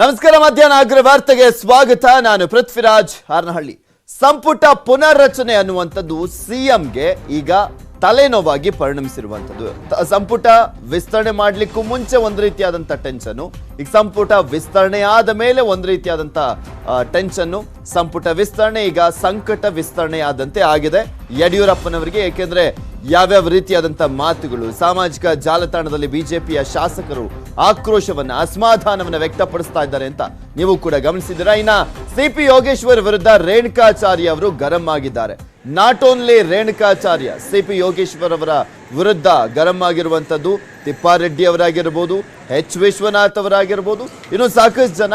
ನಮಸ್ಕಾರ. ಮಧ್ಯಾಹ್ನ ಅಗ್ರ ವಾರ್ತೆಗೆ ಸ್ವಾಗತ. ನಾನು ಪೃಥ್ವಿರಾಜ್ ಹಾರನಹಳ್ಳಿ. ಸಂಪುಟ ಪುನರ್ರಚನೆ ಅನ್ನುವಂಥದ್ದು ಸಿಎಂಗೆ ಈಗ ತಲೆನೋವಾಗಿ ಪರಿಣಮಿಸಿರುವಂಥದ್ದು. ಸಂಪುಟ ವಿಸ್ತರಣೆ ಮಾಡಲಿಕ್ಕೂ ಮುಂಚೆ ಒಂದು ರೀತಿಯಾದಂಥ ಟೆನ್ಷನ್, ಈಗ ಸಂಪುಟ ವಿಸ್ತರಣೆ ಆದ ಮೇಲೆ ಒಂದು ರೀತಿಯಾದಂಥ ಟೆನ್ಷನ್. ಸಂಪುಟ ವಿಸ್ತರಣೆ ಈಗ ಸಂಕಟ ವಿಸ್ತರಣೆ ಆದಂತೆ ಆಗಿದೆ ಯಡಿಯೂರಪ್ಪನವರಿಗೆ. ಏಕೆಂದ್ರೆ ಯಾವ್ಯಾವ ರೀತಿಯಾದಂಥ ಮಾತುಗಳು ಸಾಮಾಜಿಕ ಜಾಲತಾಣದಲ್ಲಿ ಬಿಜೆಪಿಯ ಶಾಸಕರು ಆಕ್ರೋಶವನ್ನ ಅಸಮಾಧಾನವನ್ನ ವ್ಯಕ್ತಪಡಿಸ್ತಾ ಇದ್ದಾರೆ ಅಂತ ನೀವು ಕೂಡ ಗಮನಿಸಿದ್ದೀರಾ. ಇನ್ನ ಸಿಪಿ ಯೋಗೇಶ್ವರ್ ವಿರುದ್ಧ ರೇಣುಕಾಚಾರ್ಯ ಅವರು ಗರಂ ಆಗಿದ್ದಾರೆ. Not only Renukacharya, CP Yogeshwar ಅವರ ವಿರುದ್ಧ ಗರಂ ಆಗಿರುವಂತದ್ದು ತಿಪ್ಪಾರೆಡ್ಡಿ ಅವರಾಗಿರ್ಬೋದು, ಎಚ್ ವಿಶ್ವನಾಥ್ ಅವರಾಗಿರ್ಬೋದು, ಇನ್ನು ಸಾಕಷ್ಟು ಜನ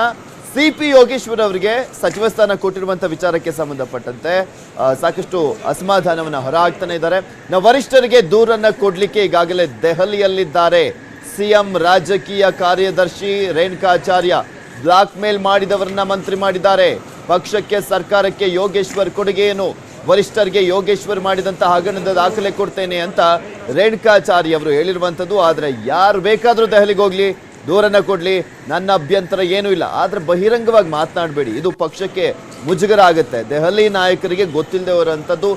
ಸಿಪಿ ಯೋಗೇಶ್ವರ್ ಅವರಿಗೆ ಸಚಿವ ಸ್ಥಾನ ಕೊಟ್ಟಿರುವಂತಹ ವಿಚಾರಕ್ಕೆ ಸಂಬಂಧಪಟ್ಟಂತೆ ಸಾಕಷ್ಟು ಅಸಮಾಧಾನವನ್ನು ಹೊರಹಾಕ್ತಾನೆ ಇದ್ದಾರೆ. ವರಿಷ್ಠರಿಗೆ ದೂರನ್ನ ಕೊಡ್ಲಿಕ್ಕೆ ಈಗಾಗಲೇ ದೆಹಲಿಯಲ್ಲಿದ್ದಾರೆ ಸಿಎಂ ರಾಜಕೀಯ ಕಾರ್ಯದರ್ಶಿ ರೇಣುಕಾಚಾರ್ಯ. ಬ್ಲಾಕ್ ಮೇಲ್ ಮಾಡಿದವರನ್ನ ಮಂತ್ರಿ ಮಾಡಿದ್ದಾರೆ. ಪಕ್ಷಕ್ಕೆ ಸರ್ಕಾರಕ್ಕೆ ಯೋಗೇಶ್ವರ್ ಕೊಡುಗೆ ಏನು, ವರಿಷ್ಠರಿಗೆ ಯೋಗೇಶ್ವರ್ ಮಾಡಿದಂತಹ ಹಗರಣದ ದಾಖಲೆ ಕೊಡ್ತೇನೆ ಅಂತ ರೇಣುಕಾಚಾರ್ಯ ಅವರು ಹೇಳಿರುವಂಥದ್ದು. ಆದರೆ ಯಾರು ಬೇಕಾದರೂ ದೆಹಲಿಗೆ ಹೋಗ್ಲಿ, ದೂರನ್ನ ಕೊಡ್ಲಿ, ನನ್ನ ಅಭ್ಯಂತರ ಏನೂ ಇಲ್ಲ. ಆದ್ರೆ ಬಹಿರಂಗವಾಗಿ ಮಾತನಾಡಬೇಡಿ, ಇದು ಪಕ್ಷಕ್ಕೆ ಮುಜುಗರ ಆಗುತ್ತೆ. ದೆಹಲಿ ನಾಯಕರಿಗೆ ಗೊತ್ತಿಲ್ಲದವರಂಥದ್ದು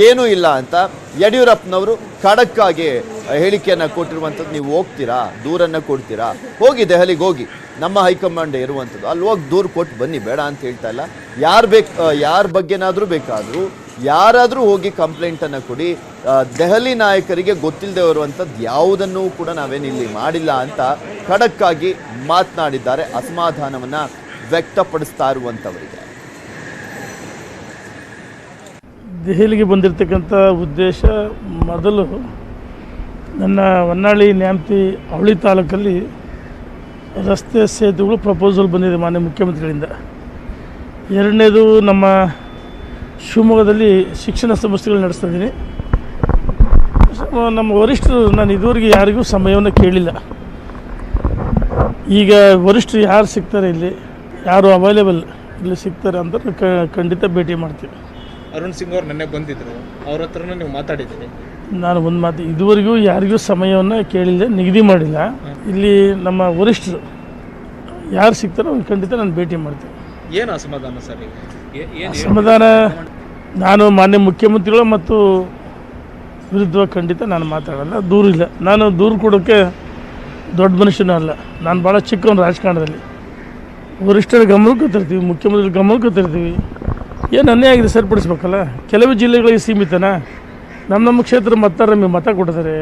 ಏನೂ ಇಲ್ಲ ಅಂತ ಯಡಿಯೂರಪ್ಪನವರು ಖಡಕ್ ಆಗಿ ಹೇಳಿಕೆಯನ್ನ ಕೊಟ್ಟಿರುವಂಥದ್ದು. ನೀವು ಹೋಗ್ತೀರಾ, ದೂರನ್ನ ಕೊಡ್ತೀರಾ, ಹೋಗಿ ದೆಹಲಿಗೆ ಹೋಗಿ, ನಮ್ಮ ಹೈಕಮಾಂಡ್ ಇರುವಂಥದ್ದು, ಅಲ್ಲಿ ಹೋಗಿ ದೂರ ಕೊಟ್ಟು ಬನ್ನಿ, ಬೇಡ ಅಂತ ಹೇಳ್ತಾ ಇಲ್ಲ. ಯಾರ ಬಗ್ಗೆನಾದರೂ ಬೇಕಾದರೂ ಯಾರಾದರೂ ಹೋಗಿ ಕಂಪ್ಲೇಂಟ್ ಅನ್ನ ಕೊಡಿ. ದೆಹಲಿ ನಾಯಕರಿಗೆ ಗೊತ್ತಿಲ್ಲದೆ ಇರುವಂಥದ್ದು ಯಾವುದನ್ನು ಕೂಡ ನಾವೇನಿಲ್ಲಿ ಮಾಡಿಲ್ಲ ಅಂತ ಖಡಕ್ ಆಗಿ ಮಾತನಾಡಿದ್ದಾರೆ, ಅಸಮಾಧಾನವನ್ನ ವ್ಯಕ್ತಪಡಿಸ್ತಾ ಇರುವಂಥವರಿಗೆ. ದೆಹಲಿಗೆ ಬಂದಿರತಕ್ಕಂಥ ಉದ್ದೇಶ, ಮೊದಲು ನನ್ನ ಹೊನ್ನಾಳಿ ನ್ಯಾಮತಿ ಅವಳಿ ತಾಲೂಕಲ್ಲಿ ರಸ್ತೆ ಸೇತುವೆಗಳು ಪ್ರಪೋಸಲ್ ಬಂದಿದೆ ಮಾನ್ಯ ಮುಖ್ಯಮಂತ್ರಿಗಳಿಂದ. ಎರಡನೇದು, ನಮ್ಮ ಶಿವಮೊಗ್ಗದಲ್ಲಿ ಶಿಕ್ಷಣ ಸಂಸ್ಥೆಗಳು ನಡೆಸ್ತಾ ಇದ್ದೀನಿ. ನಮ್ಮ ವರಿಷ್ಠರು, ನಾನು ಇದುವರೆಗೆ ಯಾರಿಗೂ ಸಮಯವನ್ನು ಕೇಳಿಲ್ಲ. ಈಗ ವರಿಷ್ಠರು ಯಾರು ಸಿಗ್ತಾರೆ, ಇಲ್ಲಿ ಯಾರು ಅವೈಲೇಬಲ್ ಇಲ್ಲಿ ಸಿಗ್ತಾರೆ ಅಂತ ಖಂಡಿತ ಭೇಟಿ ಮಾಡ್ತೀವಿ. ಅರುಣ್ ಸಿಂಗ್ ಅವ್ರು ನೆನ್ನೆ ಬಂದಿದ್ದರು, ಅವ್ರ ಹತ್ರನೂ ನೀವು ಮಾತಾಡಿದ್ದೀರಿ? ನಾನು ಒಂದು ಮಾತು, ಇದುವರೆಗೂ ಯಾರಿಗೂ ಸಮಯವನ್ನು ಕೇಳಿಲ್ಲ, ನಿಗದಿ ಮಾಡಿಲ್ಲ. ಇಲ್ಲಿ ನಮ್ಮ ವರಿಷ್ಠರು ಯಾರು ಸಿಗ್ತಾರೋ ಅವ್ನು ಖಂಡಿತ ನಾನು ಭೇಟಿ ಮಾಡ್ತೀನಿ. ಏನು ಅಸಮಾಧಾನ ಸರ್? ಅಸಮಾಧಾನ, ನಾನು ಮಾನ್ಯ ಮುಖ್ಯಮಂತ್ರಿಗಳು ಮತ್ತು ವಿರುದ್ಧ ಖಂಡಿತ ನಾನು ಮಾತಾಡಲ್ಲ, ದೂರಿಲ್ಲ. ನಾನು ದೂರು ಕೊಡೋಕ್ಕೆ ದೊಡ್ಡ ಮನುಷ್ಯನೂ ಅಲ್ಲ, ನಾನು ಭಾಳ ಚಿಕ್ಕವನು ರಾಜಕಾರಣದಲ್ಲಿ. ವರಿಷ್ಠರ ಗಮನಕ್ಕೂ ತರ್ತೀವಿ, ಮುಖ್ಯಮಂತ್ರಿ ಗಮನಕ್ಕೂ ತರ್ತೀವಿ. ಏನು ಅನ್ಯಾಯ ಆಗಿದೆ ಸರಿಪಡಿಸ್ಬೇಕಲ್ಲ. ಕೆಲವು ಜಿಲ್ಲೆಗಳಿಗೆ ಸೀಮಿತನಾ? ನಮ್ಮ ಕ್ಷೇತ್ರ ಮತದಾರರು ನಮಗೆ ಮತ ಕೊಟ್ಟಿದ್ದಾರೆ,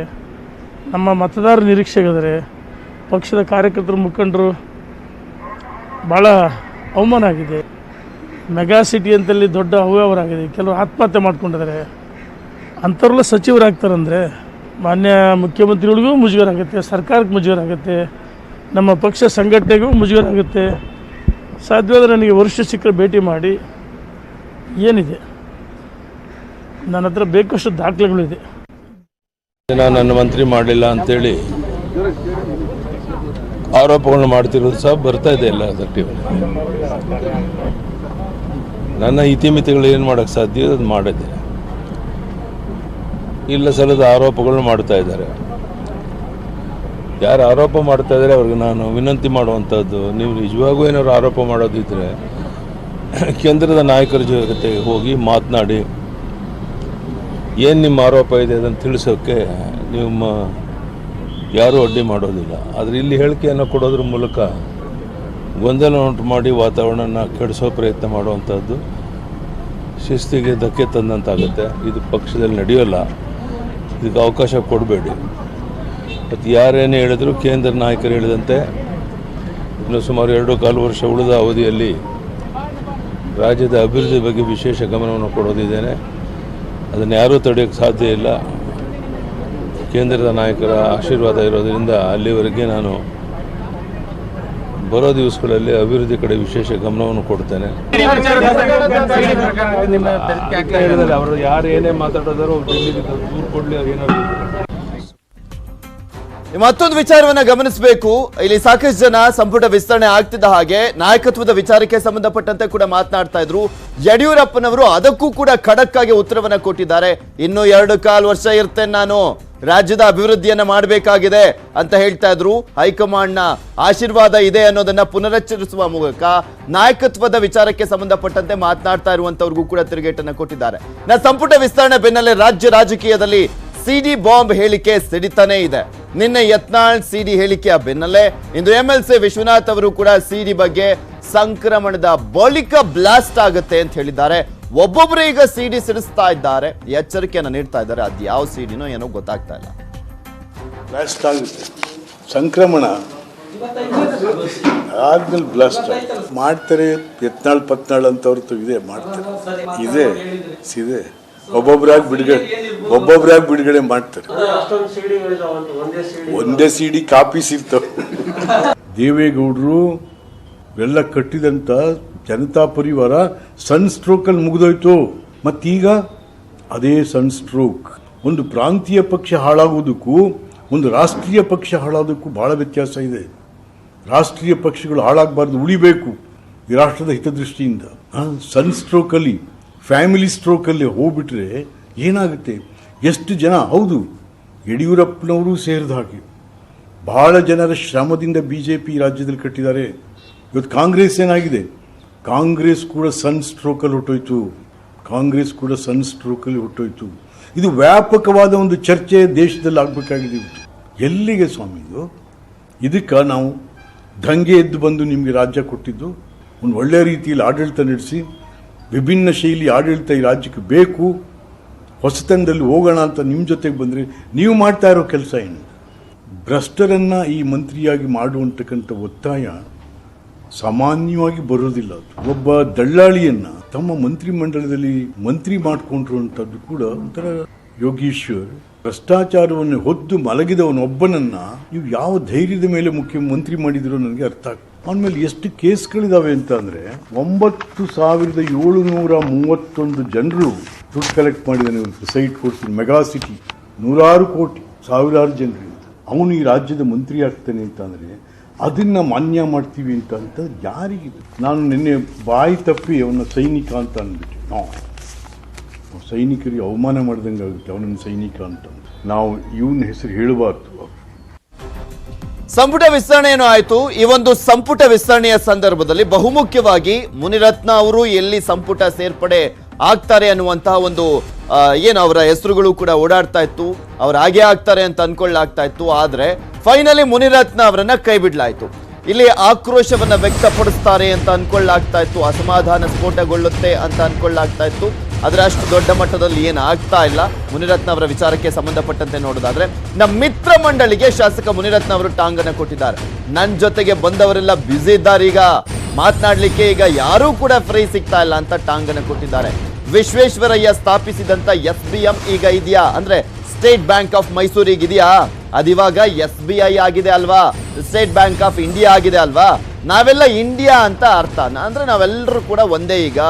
ನಮ್ಮ ಮತದಾರರ ನಿರೀಕ್ಷೆಗಿದ್ದಾರೆ. ಪಕ್ಷದ ಕಾರ್ಯಕರ್ತರು, ಮುಖಂಡರು ಭಾಳ ಅವಮಾನ ಆಗಿದೆ. ಮೆಗಾ ಸಿಟಿ ಅಂತಲ್ಲಿ ದೊಡ್ಡ ಅವ್ಯವಹಾರ ಆಗಿದೆ. ಕೆಲವರು ಆತ್ಮಹತ್ಯೆ ಮಾಡ್ಕೊಂಡಿದ್ದಾರೆ. ಅಂಥವ್ರೆಲ್ಲ ಸಚಿವರಾಗ್ತಾರಂದರೆ ಮಾನ್ಯ ಮುಖ್ಯಮಂತ್ರಿಗಳಿಗೂ ಮುಜುಗರ ಆಗುತ್ತೆ, ಸರ್ಕಾರಕ್ಕೆ ಮುಜುಗರ ಆಗುತ್ತೆ, ನಮ್ಮ ಪಕ್ಷ ಸಂಘಟನೆಗೂ ಮುಜುಗರ ಆಗುತ್ತೆ. ಸಾಧ್ಯವಾದರೆ ನನಗೆ ವರಿಷ್ಠ ಸಿಕ್ಕರೆ ಭೇಟಿ ಮಾಡಿ, ಏನಿದೆ ನನ್ನ ಹತ್ರ ಬೇಕಷ್ಟು ದಾಖಲೆಗಳಿದೆ. ನನ್ನ ಮಂತ್ರಿ ಮಾಡಲಿಲ್ಲ ಅಂತೇಳಿ ಆರೋಪಗಳನ್ನ ಮಾಡ್ತಿರೋದು ಸಹ ಬರ್ತಾ ಇದೆ ಎಲ್ಲ ಟಿವಿ. ನನ್ನ ಇತಿಮಿತಿಗಳು ಏನು ಮಾಡೋಕ್ಕೆ ಸಾಧ್ಯ ಅದು ಮಾಡಿದ್ದೆ. ಇಲ್ಲ ಸಲದ ಆರೋಪಗಳನ್ನ ಮಾಡ್ತಾ ಇದ್ದಾರೆ. ಯಾರು ಆರೋಪ ಮಾಡ್ತಾ ಇದ್ದಾರೆ ಅವ್ರಿಗೆ ನಾನು ವಿನಂತಿ ಮಾಡುವಂಥದ್ದು, ನೀವು ನಿಜವಾಗೂ ಏನಾದ್ರು ಆರೋಪ ಮಾಡೋದಿದ್ದರೆ ಕೇಂದ್ರದ ನಾಯಕರ ಜೊತೆಗೆ ಹೋಗಿ ಮಾತನಾಡಿ, ಏನು ನಿಮ್ಮ ಆರೋಪ ಇದೆ ಅದನ್ನು ತಿಳಿಸೋಕ್ಕೆ ನಿಮ್ಮ ಯಾರೂ ಅಡ್ಡಿ ಮಾಡೋದಿಲ್ಲ. ಆದರೆ ಇಲ್ಲಿ ಹೇಳಿಕೆಯನ್ನು ಕೊಡೋದ್ರ ಮೂಲಕ ಗೊಂದಲ ಉಂಟು ಮಾಡಿ ವಾತಾವರಣನ ಕೆಡಿಸೋ ಪ್ರಯತ್ನ ಮಾಡುವಂಥದ್ದು ಶಿಸ್ತಿಗೆ ಧಕ್ಕೆ ತಂದಂತಾಗುತ್ತೆ. ಇದು ಪಕ್ಷದಲ್ಲಿ ನಡೆಯೋಲ್ಲ, ಇದಕ್ಕೆ ಅವಕಾಶ ಕೊಡಬೇಡಿ. ಮತ್ತು ಯಾರೇನೇ ಹೇಳಿದ್ರು ಕೇಂದ್ರ ನಾಯಕರು ಹೇಳಿದಂತೆ ಇನ್ನು ಸುಮಾರು 2.25 ವರ್ಷ ಉಳಿದ ಅವಧಿಯಲ್ಲಿ ರಾಜ್ಯದ ಅಭಿವೃದ್ಧಿ ಬಗ್ಗೆ ವಿಶೇಷ ಗಮನವನ್ನು ಕೊಡೋದಿದ್ದೇನೆ. ಅದನ್ನು ಯಾರೂ ತಡೆಯೋಕ್ಕೆ ಸಾಧ್ಯ ಇಲ್ಲ. ಕೇಂದ್ರದ ನಾಯಕರ ಆಶೀರ್ವಾದ ಇರೋದರಿಂದ ಅಲ್ಲಿವರೆಗೆ ನಾನು ಬರೋ ದಿವಸಗಳಲ್ಲಿ ಅಭಿವೃದ್ಧಿ ಕಡೆ ವಿಶೇಷ ಗಮನವನ್ನು ಕೊಡ್ತೇನೆ. ಅವರು ಯಾರು ಏನೇ ಮಾತಾಡೋದಾರೋ ದೂರು ಕೊಡಲಿ, ಅವ್ರು ಏನಾದ್ರು. ಮತ್ತೊಂದು ವಿಚಾರವನ್ನ ಗಮನಿಸಬೇಕು. ಇಲ್ಲಿ ಸಾಕಷ್ಟು ಜನ ಸಂಪುಟ ವಿಸ್ತರಣೆ ಆಗ್ತಿದ್ದ ಹಾಗೆ ನಾಯಕತ್ವದ ವಿಚಾರಕ್ಕೆ ಸಂಬಂಧಪಟ್ಟಂತೆ ಕೂಡ ಮಾತನಾಡ್ತಾ ಇದ್ರು. ಯಡಿಯೂರಪ್ಪನವರು ಅದಕ್ಕೂ ಕೂಡ ಖಡಕ್ ಆಗಿ ಉತ್ತರವನ್ನ ಕೊಟ್ಟಿದ್ದಾರೆ. ಇನ್ನು 2.25 ವರ್ಷ ಇರ್ತೇನೆ ನಾನು, ರಾಜ್ಯದ ಅಭಿವೃದ್ಧಿಯನ್ನ ಮಾಡಬೇಕಾಗಿದೆ ಅಂತ ಹೇಳ್ತಾ ಇದ್ರು. ಹೈಕಮಾಂಡ್ನ ಆಶೀರ್ವಾದ ಇದೆ ಅನ್ನೋದನ್ನ ಪುನರುಚ್ಚರಿಸುವ ಮೂಲಕ ನಾಯಕತ್ವದ ವಿಚಾರಕ್ಕೆ ಸಂಬಂಧಪಟ್ಟಂತೆ ಮಾತನಾಡ್ತಾ ಇರುವಂತವ್ರಿಗೂ ಕೂಡ ತಿರುಗೇಟನ್ನ ಕೊಟ್ಟಿದ್ದಾರೆ. ಸಂಪುಟ ವಿಸ್ತರಣೆ ಬೆನ್ನಲ್ಲೇ ರಾಜ್ಯ ರಾಜಕೀಯದಲ್ಲಿ ಸಿಡಿ ಬಾಂಬ್ ಹೇಳಿಕೆ ಸಿಡಿತಾನೇ ಇದೆ. ನಿನ್ನೆ ಯತ್ನಾಳ್ ಸಿಡಿ ಹೇಳಿಕೆಯ ಬೆನ್ನಲ್ಲೇ ಇಂದು MLC ವಿಶ್ವನಾಥ್ ಅವರು ಕೂಡ ಸಿಡಿ ಬಗ್ಗೆ ಸಂಕ್ರಮಣದ ಬಳಿಕ ಬ್ಲಾಸ್ಟ್ ಆಗುತ್ತೆ ಅಂತ ಹೇಳಿದ್ದಾರೆ. ಒಬ್ಬೊಬ್ಬರು ಈಗ ಸಿಡಿ ಸಿಡಿಸ್ತಾ ಇದ್ದಾರೆ, ಎಚ್ಚರಿಕೆಯನ್ನು ನೀಡ್ತಾ ಇದ್ದಾರೆ. ಅದು ಯಾವ ಸಿಡಿನೋ ಏನೋ ಗೊತ್ತಾಗ್ತಾ ಇಲ್ಲ. ಬ್ಲಾಸ್ಟ್ ಆಗುತ್ತೆ, ಸಂಕ್ರಮಣ ಆದ್ಮೇಲೆ ಬ್ಲಾಸ್ಟ್ ಮಾಡ್ತಾರೆ. ಯತ್ನಾಳ್ ಪತ್ನಾಳ್ ಅಂತವ್ರದ್ದು ಇದೆ, ಮಾಡ್ತಾರೆ, ಇದೆ ಒಬ್ಬೊಬ್ರಾಗಿ ಬಿಡುಗಡೆ ಮಾಡ್ತಾರೆ. ಒಂದೇ ಸಿಡಿ ಕಾಪೀಸ್ ಇರ್ತವೆ. ದೇವೇಗೌಡರು ಎಲ್ಲ ಕಟ್ಟಿದಂತ ಜನತಾ ಪರಿವಾರ ಸನ್ ಸ್ಟ್ರೋಕ್ ಅಲ್ಲಿ ಮುಗಿದೋಯ್ತು. ಮತ್ತೀಗ ಅದೇ ಸನ್ ಸ್ಟ್ರೋಕ್. ಒಂದು ಪ್ರಾಂತೀಯ ಪಕ್ಷ ಹಾಳಾಗೋದಕ್ಕೂ ಒಂದು ರಾಷ್ಟ್ರೀಯ ಪಕ್ಷ ಹಾಳಾಗೋದಕ್ಕೂ ಬಹಳ ವ್ಯತ್ಯಾಸ ಇದೆ. ರಾಷ್ಟ್ರೀಯ ಪಕ್ಷಗಳು ಹಾಳಾಗಬಾರ್ದು, ಉಳಿಬೇಕು ಈ ರಾಷ್ಟ್ರದ ಹಿತದೃಷ್ಟಿಯಿಂದ. ಸನ್ ಸ್ಟ್ರೋಕ್ ಅಲ್ಲಿ, ಫ್ಯಾಮಿಲಿ ಸ್ಟ್ರೋಕ್ ಅಲ್ಲಿ ಹೋಗ್ಬಿಟ್ರೆ ಏನಾಗುತ್ತೆ? ಎಷ್ಟು ಜನ, ಹೌದು ಯಡಿಯೂರಪ್ಪನವರು ಸೇರಿದ ಹಾಗೆ ಬಹಳ ಜನರ ಶ್ರಮದಿಂದ BJP ರಾಜ್ಯದಲ್ಲಿ ಕಟ್ಟಿದ್ದಾರೆ. ಇವತ್ತು ಕಾಂಗ್ರೆಸ್ ಏನಾಗಿದೆ? ಕಾಂಗ್ರೆಸ್ ಕೂಡ ಸನ್ ಸ್ಟ್ರೋಕಲ್ಲಿ ಹೊಟ್ಟೋಯ್ತು. ಇದು ವ್ಯಾಪಕವಾದ ಒಂದು ಚರ್ಚೆ ದೇಶದಲ್ಲಿ ಆಗಬೇಕಾಗಿದೆ. ಎಲ್ಲಿಗೆ ಸ್ವಾಮಿ ಇದು? ಇದಕ್ಕೆ ನಾವು ದಂಗೆ ಎದ್ದು ಬಂದು ನಿಮಗೆ ರಾಜ್ಯ ಕೊಟ್ಟಿದ್ದು, ಒಂದು ಒಳ್ಳೆಯ ರೀತಿಯಲ್ಲಿ ಆಡಳಿತ ನಡೆಸಿ ವಿಭಿನ್ನ ಶೈಲಿ ಆಡಳಿತ ಈ ರಾಜ್ಯಕ್ಕೆ ಬೇಕು, ಹೊಸತನದಲ್ಲಿ ಹೋಗೋಣ ಅಂತ ನಿಮ್ಮ ಜೊತೆಗೆ ಬಂದರೆ ನೀವು ಮಾಡ್ತಾ ಇರೋ ಕೆಲಸ ಏನು? ಭ್ರಷ್ಟರನ್ನು ಈ ಮಂತ್ರಿಯಾಗಿ ಮಾಡುವಂತಕ್ಕಂಥ ಒತ್ತಾಯ ಸಾಮಾನ್ಯವಾಗಿ ಬರೋದಿಲ್ಲ. ಒಬ್ಬ ದಳ್ಳಾಳಿಯನ್ನ ತಮ್ಮ ಮಂತ್ರಿ ಮಂಡಲದಲ್ಲಿ ಮಂತ್ರಿ ಮಾಡಿಕೊಂಡಿರುವಂಥದ್ದು ಕೂಡ ಒಂಥರ ಯೋಗೀಶ್ವರ್. ಭ್ರಷ್ಟಾಚಾರವನ್ನು ಹೊದ್ದು ಮಲಗಿದವನೊಬ್ಬನನ್ನ ನೀವು ಯಾವ ಧೈರ್ಯದ ಮೇಲೆ ಮುಖ್ಯಮಂತ್ರಿ ಮಾಡಿದಿರೋ ನನಗೆ ಅರ್ಥ ಆಗ್ತದೆ. ಅವನ ಎಷ್ಟು ಕೇಸ್ಗಳಿದಾವೆ ಅಂತ ಅಂದ್ರೆ 9731 ಜನರು ದುಡ್ಡು ಕಲೆಕ್ಟ್ ಮಾಡಿದ್ದಾನೆ. ಸೈಟ್ ಕೊಡ್ತೀನಿ, ಮೆಗಾ ಸಿಟಿ, 100 ಕೋಟಿ, ಸಾವಿರಾರು ಜನರು. ಅವನು ಈ ರಾಜ್ಯದ ಮಂತ್ರಿ ಆಗ್ತಾನೆ ಅಂತಂದ್ರೆ ಅದನ್ನ ಮಾನ್ಯ ಮಾಡ್ತೀವಿ ಅಂತ ಯಾರಿಗಿದೆ? ನಾನು ನಿನ್ನೆ ಬಾಯಿ ತಪ್ಪಿ ಅವನ ಸೈನಿಕ ಅಂತ ಅಂದ್ಬಿಟ್ಟೆ. ಸೈನಿಕರಿಗೆ ಅವಮಾನ ಮಾಡ್ದಂಗೆ ಆಗುತ್ತೆ ಅವನನ್ನು ಸೈನಿಕ ಅಂತ. ನಾವು ಇವನ ಹೆಸರು ಹೇಳಬಾರ್ದು. ಸಂಪುಟ ವಿಸ್ತರಣೆ ಏನೋ ಆಯ್ತು. ಈ ಒಂದು ಸಂಪುಟ ವಿಸ್ತರಣೆಯ ಸಂದರ್ಭದಲ್ಲಿ ಬಹುಮುಖ್ಯವಾಗಿ ಮುನಿರತ್ನ ಅವರು ಎಲ್ಲಿ ಸಂಪುಟ ಸೇರ್ಪಡೆ ಆಗ್ತಾರೆ ಅನ್ನುವಂತಹ ಒಂದು ಏನು ಅವರ ಹೆಸರುಗಳು ಕೂಡ ಓಡಾಡ್ತಾ ಇತ್ತು. ಅವ್ರು ಹಾಗೆ ಆಗ್ತಾರೆ ಅಂತ ಅನ್ಕೊಳ್ಳಾಗ್ತಾ ಇತ್ತು. ಆದ್ರೆ ಫೈನಲಿ ಮುನಿರತ್ನ ಅವರನ್ನ ಕೈ ಬಿಡ್ಲಾಯ್ತು. ಇಲ್ಲಿ ಆಕ್ರೋಶವನ್ನ ವ್ಯಕ್ತಪಡಿಸ್ತಾರೆ ಅಂತ ಅನ್ಕೊಳ್ಳಾಗ್ತಾ ಇತ್ತು, ಅಸಮಾಧಾನ ಸ್ಫೋಟಗೊಳ್ಳುತ್ತೆ ಅಂತ ಅನ್ಕೊಳ್ಳಾಗ್ತಾ ಇತ್ತು. ಆದ್ರೆ ಅಷ್ಟು ದೊಡ್ಡ ಮಟ್ಟದಲ್ಲಿ ಏನು ಆಗ್ತಾ ಇಲ್ಲ. ಮುನಿರತ್ನ ಅವರ ವಿಚಾರಕ್ಕೆ ಸಂಬಂಧಪಟ್ಟಂತೆ ನೋಡೋದಾದ್ರೆ ನಮ್ಮ ಮಿತ್ರ ಮಂಡಳಿಗೆ ಶಾಸಕ ಮುನಿರತ್ನ ಅವರು ಟಾಂಗನ್ನ ಕೊಟ್ಟಿದ್ದಾರೆ. ನನ್ನ ಜೊತೆಗೆ ಬಂದವರೆಲ್ಲ ಬ್ಯುಸಿ ಇದ್ದಾರೆ, ಈಗ ಮಾತನಾಡ್ಲಿಕ್ಕೆ ಈಗ ಯಾರೂ ಕೂಡ ಫ್ರೀ ಸಿಗ್ತಾ ಇಲ್ಲ ಅಂತ ಟಾಂಗನ್ನ ಕೊಟ್ಟಿದ್ದಾರೆ. ವಿಶ್ವೇಶ್ವರಯ್ಯ ಸ್ಥಾಪಿಸಿದಂತ SBM ಈಗ ಇದೆಯಾ ಅಂದ್ರೆ ಸ್ಟೇಟ್ ಬ್ಯಾಂಕ್ ಆಫ್ ಮೈಸೂರಿಗೆ ಇದೆಯಾ? ಅದಿವಾಗ SBI ಆಗಿದೆ ಅಲ್ವಾ, ಸ್ಟೇಟ್ ಬ್ಯಾಂಕ್ ಆಫ್ ಇಂಡಿಯಾ ಆಗಿದೆ ಅಲ್ವಾ. ನಾವೆಲ್ಲ ಇಂಡಿಯಾ ಅಂತ ಅರ್ಥ ಅಂದ್ರೆ ನಾವೆಲ್ಲರೂ ಕೂಡ ಒಂದೇ, ಈಗ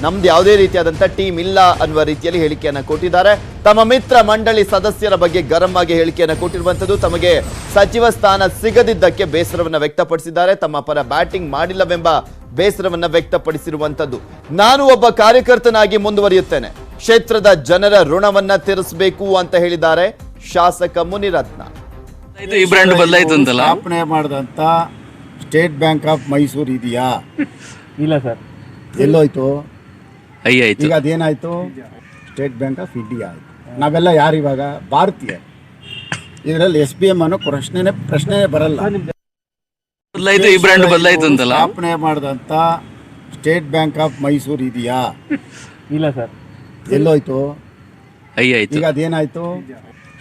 ನಮ್ದು ಯಾವುದೇ ರೀತಿಯಾದಂತ ಟೀಮ್ ಇಲ್ಲ ಅನ್ನುವ ರೀತಿಯಲ್ಲಿ ಹೇಳಿಕೆಯನ್ನ ಕೊಟ್ಟಿದ್ದಾರೆ. ತಮ್ಮ ಮಿತ್ರ ಮಂಡಳಿ ಸದಸ್ಯರ ಬಗ್ಗೆ ಗರಂ ಆಗಿ ಹೇಳಿಕೆಯನ್ನ ಕೊಟ್ಟಿರುವಂತದ್ದು. ತಮಗೆ ಸಚಿವ ಸ್ಥಾನ ಸಿಗದಿದ್ದಕ್ಕೆ ಬೇಸರವನ್ನ ವ್ಯಕ್ತಪಡಿಸಿದ್ದಾರೆ. ತಮ್ಮ ಪರ ಬ್ಯಾಟಿಂಗ್ ಮಾಡಿಲ್ಲವೆಂಬ ಬೇಸರವನ್ನ ವ್ಯಕ್ತಪಡಿಸಿರುವಂತದ್ದು. ನಾನು ಒಬ್ಬ ಕಾರ್ಯಕರ್ತನಾಗಿ ಮುಂದುವರಿಯುತ್ತೇನೆ, ಕ್ಷೇತ್ರದ ಜನರ ಋಣವನ್ನ ತೀರಿಸಬೇಕು ಅಂತ ಹೇಳಿದ್ದಾರೆ ಶಾಸಕ ಮುನಿರತ್ನ. ಈ ಬ್ರ್ಯಾಂಡ್ ಬದಲಾಯಿತು ಅಂತಲ್ಲ, ಸ್ಥಾಪನೆ ಮಾಡಿದಂತ ಸ್ಟೇಟ್ ಬ್ಯಾಂಕ್ ಆಫ್ ಮೈಸೂರು ಇದೆಯಾ? ಇಲ್ಲ ಸರ್. ಎಲ್ಲೋಯ್ತು? ಆಯ್ತು. ಈಗ ಅದೇನಾಯ್ತು? ಸ್ಟೇಟ್ ಬ್ಯಾಂಕ್ ಆಫ್ ಇಂಡಿಯಾ ಆಯ್ತು. ನಾವೆಲ್ಲ ಯಾರು ಇವಾಗ ಭಾರತೀಯ. ಇದರಲ್ಲಿ SBM ಅನ್ನೋ ಪ್ರಶ್ನೆ ಬರಲ್ಲ. ಬದಲಾಯಿತು, ಈ ಬ್ರ್ಯಾಂಡ್ ಬದಲಾಯಿತು ಅಂತಲ್ಲ, ಸ್ಥಾಪನೆ ಮಾಡಿದಂತ ಸ್ಟೇಟ್ ಬ್ಯಾಂಕ್ ಆಫ್ ಮೈಸೂರು ಇದೆಯಾ? ಇಲ್ಲ ಸರ್. ಎಲ್ಲೋಯ್ತು? ಆಯ್ತು. ಈಗ ಅದೇನಾಯ್ತು?